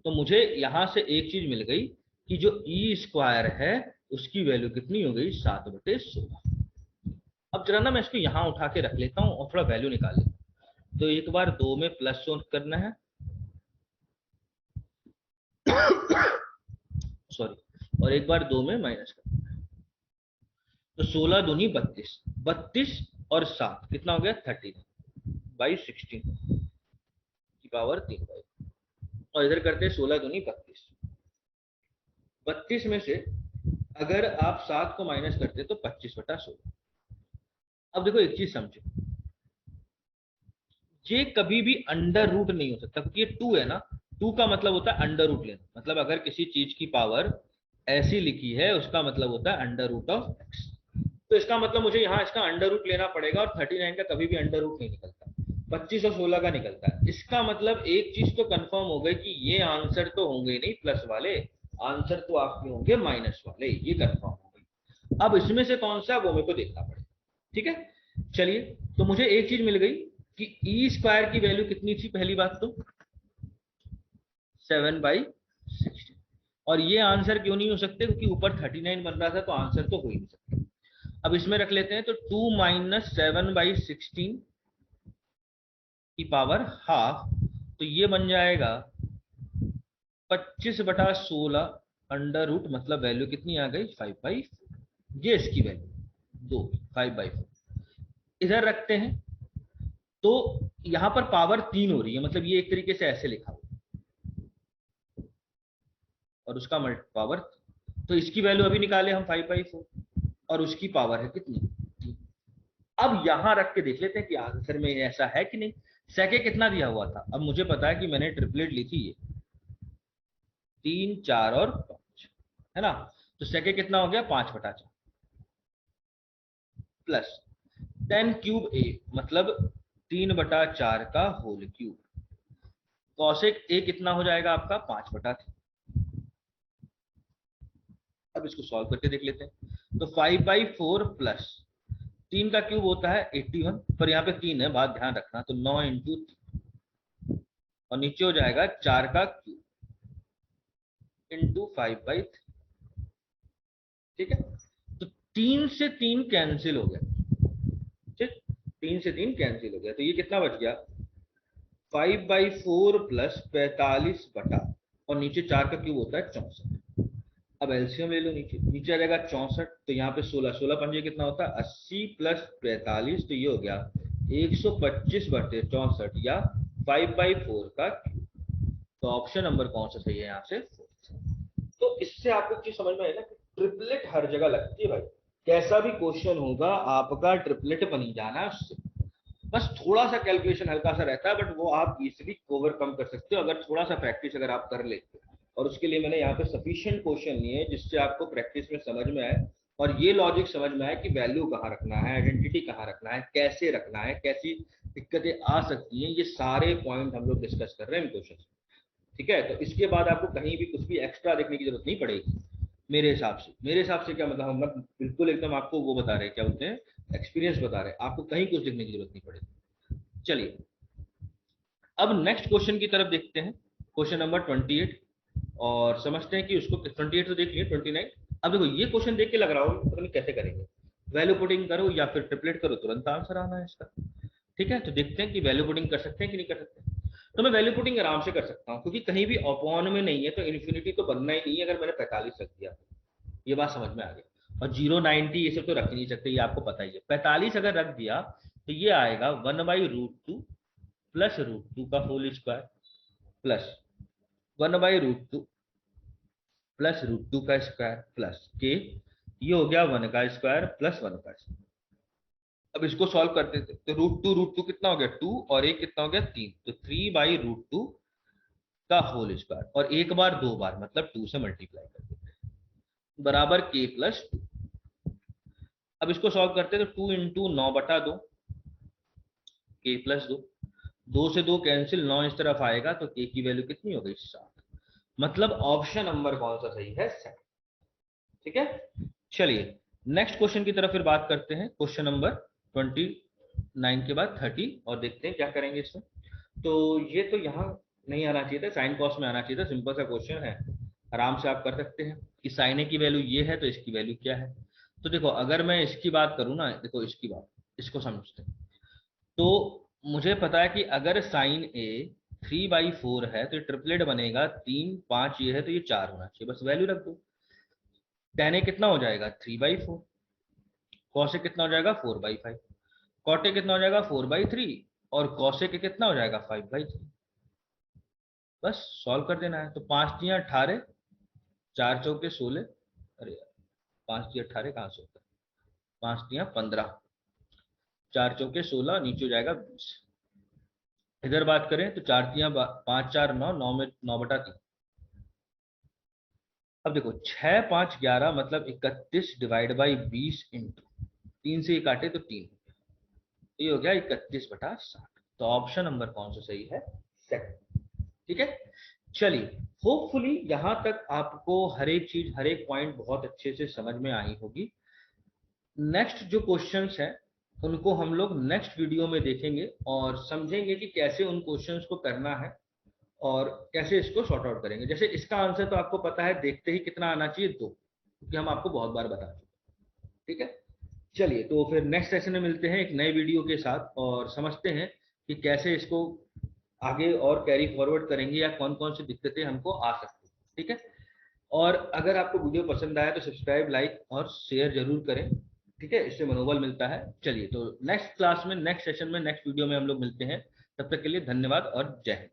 तो मुझे यहां से एक चीज मिल गई कि जो ई स्क्वायर है उसकी वैल्यू कितनी हो गई 7/16। अब जरा ना मैं इसको यहाँ उठा के रख लेता हूँ और थोड़ा वैल्यू निकाल लेता हूँ, तो एक बार 2 में प्लस करना है, सॉरी, और एक बार 2 में माइनस करना है, तो 16 दूनी 32, 32 और 7 कितना हो गया 30/16 की पावर 3/, और इधर करते हैं 16 दूनी 32, 32 में से अगर आप 7 को माइनस करते तो 25/16। अब देखो एक चीज समझो, ये कभी भी अंडर रूट नहीं हो सकता, क्योंकि ये 2 है ना, 2 का मतलब होता है अंडर रूट लेना, मतलब अगर किसी चीज की पावर ऐसी लिखी है उसका मतलब होता है अंडर रूट ऑफ एक्स, तो इसका मतलब मुझे यहाँ इसका अंडर रूट लेना पड़ेगा, और 39 का कभी भी अंडर रूट नहीं निकलता, 25 और 16 का निकलता है। इसका मतलब एक चीज तो कंफर्म हो गई कि ये आंसर तो होंगे नहीं प्लस वाले, आंसर तो आपके होंगे माइनस वाले, ये कंफर्म हो गई। अब इसमें से कौन सा वो मेरे को देखना पड़ेगा। ठीक है, चलिए, तो मुझे एक चीज मिल गई कि ई स्क्वायर की वैल्यू कितनी थी, पहली बात तो 7/16, 16। और ये आंसर क्यों नहीं हो सकते, क्योंकि ऊपर 39 बन रहा था, तो आंसर तो हो ही नहीं सकता। अब इसमें रख लेते हैं, तो 2 माइनस 7/16 की पावर हाफ, तो ये बन जाएगा 25/16 अंडर रूट, मतलब वैल्यू कितनी आ गई 5/4। ये इसकी वैल्यू 2, 5/4 इधर रखते हैं, तो यहां पर पावर 3 हो रही है, मतलब ये एक तरीके से ऐसे लिखा हुआ और उसका पावर, तो इसकी वैल्यू अभी निकाले हम 5/4 और उसकी पावर है कितनी 3। अब यहां रख के देख लेते हैं कि आंसर में ऐसा है कि नहीं। सेके कितना दिया हुआ था, अब मुझे पता है कि मैंने ट्रिपलेट ली थी ये 3, 4 और 5, है ना। तो सेके कितना हो गया 5/4 प्लस 10³ ए, मतलब 3/4 का होल क्यूब। कॉसेक ए कितना हो जाएगा आपका 5/3। अब इसको सॉल्व करके देख लेते हैं, तो 5/4 प्लस 3 का क्यूब होता है 81, पर यहाँ पे 3 है, बात ध्यान रखना, तो 9 इंटू 3 और नीचे हो जाएगा 4 का क्यूब इंटू 5/3। ठीक है, तो 3 से 3 कैंसिल हो गया। ठीक, 3 से 3 कैंसिल हो गया, तो ये कितना बच गया 5/4 प्लस 45 और नीचे 4 का क्यूब होता है 64। अब एलसीएम ले लो, नीचे नीचे आ जाएगा 64, तो यहाँ पे 16, 16 पंजे कितना होता है 80 प्लस 45, तो ये हो गया 125/64 या 5/4 का क्यूब। तो ऑप्शन नंबर कौन सा सही है यहाँ से 4। तो इससे आपको चीज समझ में आई ना कि ट्रिपलेट हर जगह लगती है भाई, कैसा भी क्वेश्चन होगा आपका ट्रिपलेट बनी जाना है उससे। बस थोड़ा सा कैलकुलेशन हल्का सा रहता है, बट वो आप इजिली ओवरकम कर सकते हो अगर थोड़ा सा प्रैक्टिस अगर आप कर लेते हो। और उसके लिए मैंने यहाँ पे सफिशिएंट क्वेश्चन लिए जिससे आपको प्रैक्टिस में समझ में आए और ये लॉजिक समझ में आए कि वैल्यू कहाँ रखना है, आइडेंटिटी कहाँ रखना है, कैसे रखना है, कैसी दिक्कतें आ सकती हैं, ये सारे पॉइंट हम लोग डिस्कस कर रहे हैं इन क्वेश्चन। ठीक है, तो इसके बाद आपको कहीं भी कुछ भी एक्स्ट्रा देखने की जरूरत नहीं पड़ेगी। मेरे हिसाब से क्या मतलब, हम बिल्कुल एकदम आपको वो बता रहे हैं, क्या बोलते हैं, एक्सपीरियंस बता रहे हैं, आपको कहीं कुछ देखने की जरूरत नहीं पड़ेगी। चलिए अब नेक्स्ट क्वेश्चन की तरफ देखते हैं, क्वेश्चन नंबर 28, और समझते हैं कि उसको 28 तो देख लिए, 29। अब देखो ये क्वेश्चन देख के लग रहा हो पता नहीं कैसे करेंगे, वैल्यू पुटिंग करो या फिर ट्रिपलेट करो, तुरंत आंसर आना है इसका। ठीक है, तो देखते हैं कि वैल्यू पुटिंग कर सकते हैं कि नहीं कर सकते। तो मैं वैल्यू पुटिंग आराम से कर सकता हूँ, क्योंकि कहीं भी अपॉन में नहीं है, तो इन्फिनिटी तो बनना ही नहीं है अगर मैंने 45 रख दिया। ये बात समझ में आ गई। और 0, 90 ये सब तो रख नहीं सकते, ये आपको पता ही है। 45 अगर रख दिया तो ये आएगा 1/√2 प्लस √2 का होल स्क्वायर प्लस 1/√2 प्लस √2 का स्क्वायर प्लस के, ये हो गया 1 का स्क्वायर प्लस 1 का स्क्वायर। अब इसको सॉल्व करते थे, तो √2 कितना हो गया 2 और एक कितना हो गया 3, तो 3/√2 का होल स्क्वायर, और एक बार दो बार मतलब 2 से मल्टीप्लाई कर देते हैं, बराबर के प्लस 2। अब इसको सॉल्व करते हैं, तो 2 इंटू 9/2 के प्लस 2, 2 से 2 कैंसिल, 9 इस तरफ आएगा, तो के की वैल्यू कितनी हो गई 7। मतलब ऑप्शन नंबर कौन सा सही है 7। ठीक है, चलिए नेक्स्ट क्वेश्चन की तरफ फिर बात करते हैं, क्वेश्चन नंबर 29 के बाद 30, और देखते हैं क्या करेंगे इसमें। तो ये तो यहाँ नहीं आना चाहिए था, साइन कॉस में आना चाहिए था, सिंपल सा क्वेश्चन है, आराम से आप कर सकते हैं कि साइन ए की वैल्यू ये है तो इसकी वैल्यू क्या है। तो देखो अगर मैं इसकी बात करूँ ना, देखो इसकी बात, इसको समझते हैं, तो मुझे पता है कि अगर साइन ए 3/4 है तो ट्रिपलेट बनेगा 3, 5 ये है तो ये 4 होना चाहिए, बस वैल्यू रख दो। tan ए कितना हो जाएगा 3/4, कॉसेक कितना हो जाएगा 4/5, कॉटेक कितना हो जाएगा 4/3, और कॉसेक कितना हो जाएगा 5/3। बस सॉल्व कर देना है, तो 5×3 = 18, 4×4 = 16, अरे यार 5×3 = 18 कहाँ से होता है, 5×3 = 15, 4×4 = 16, नीचे हो जाएगा 20। इधर बात करें तो 4×3 = 5, 4 9, 9 में 9/3। अब देखो 6, 5, 11 मतलब 31 डिवाइड बाई 20 इंटू 3 से ये काटे तो 3, ये हो गया 31/60। तो ऑप्शन नंबर कौन सा सही है 2। ठीक है, चलिए होपफुली यहां तक आपको हर एक चीज, हर एक पॉइंट बहुत अच्छे से समझ में आई होगी। नेक्स्ट जो क्वेश्चंस हैं उनको हम लोग नेक्स्ट वीडियो में देखेंगे और समझेंगे कि कैसे उन क्वेश्चंस को करना है, और कैसे इसको सॉर्ट आउट करेंगे। जैसे इसका आंसर तो आपको पता है, देखते ही कितना आना चाहिए, 2, क्योंकि हम आपको बहुत बार बता चुके। ठीक है, चलिए तो फिर नेक्स्ट सेशन में मिलते हैं एक नए वीडियो के साथ और समझते हैं कि कैसे इसको आगे और कैरी फॉरवर्ड करेंगे या कौन कौन सी दिक्कतें हमको आ सकती हैं। ठीक है, और अगर आपको वीडियो पसंद आया तो सब्सक्राइब, लाइक और शेयर जरूर करें। ठीक है, इससे मनोबल मिलता है। चलिए तो नेक्स्ट क्लास में, नेक्स्ट सेशन में, नेक्स्ट वीडियो में हम लोग मिलते हैं। तब तक के लिए धन्यवाद और जय हिंद।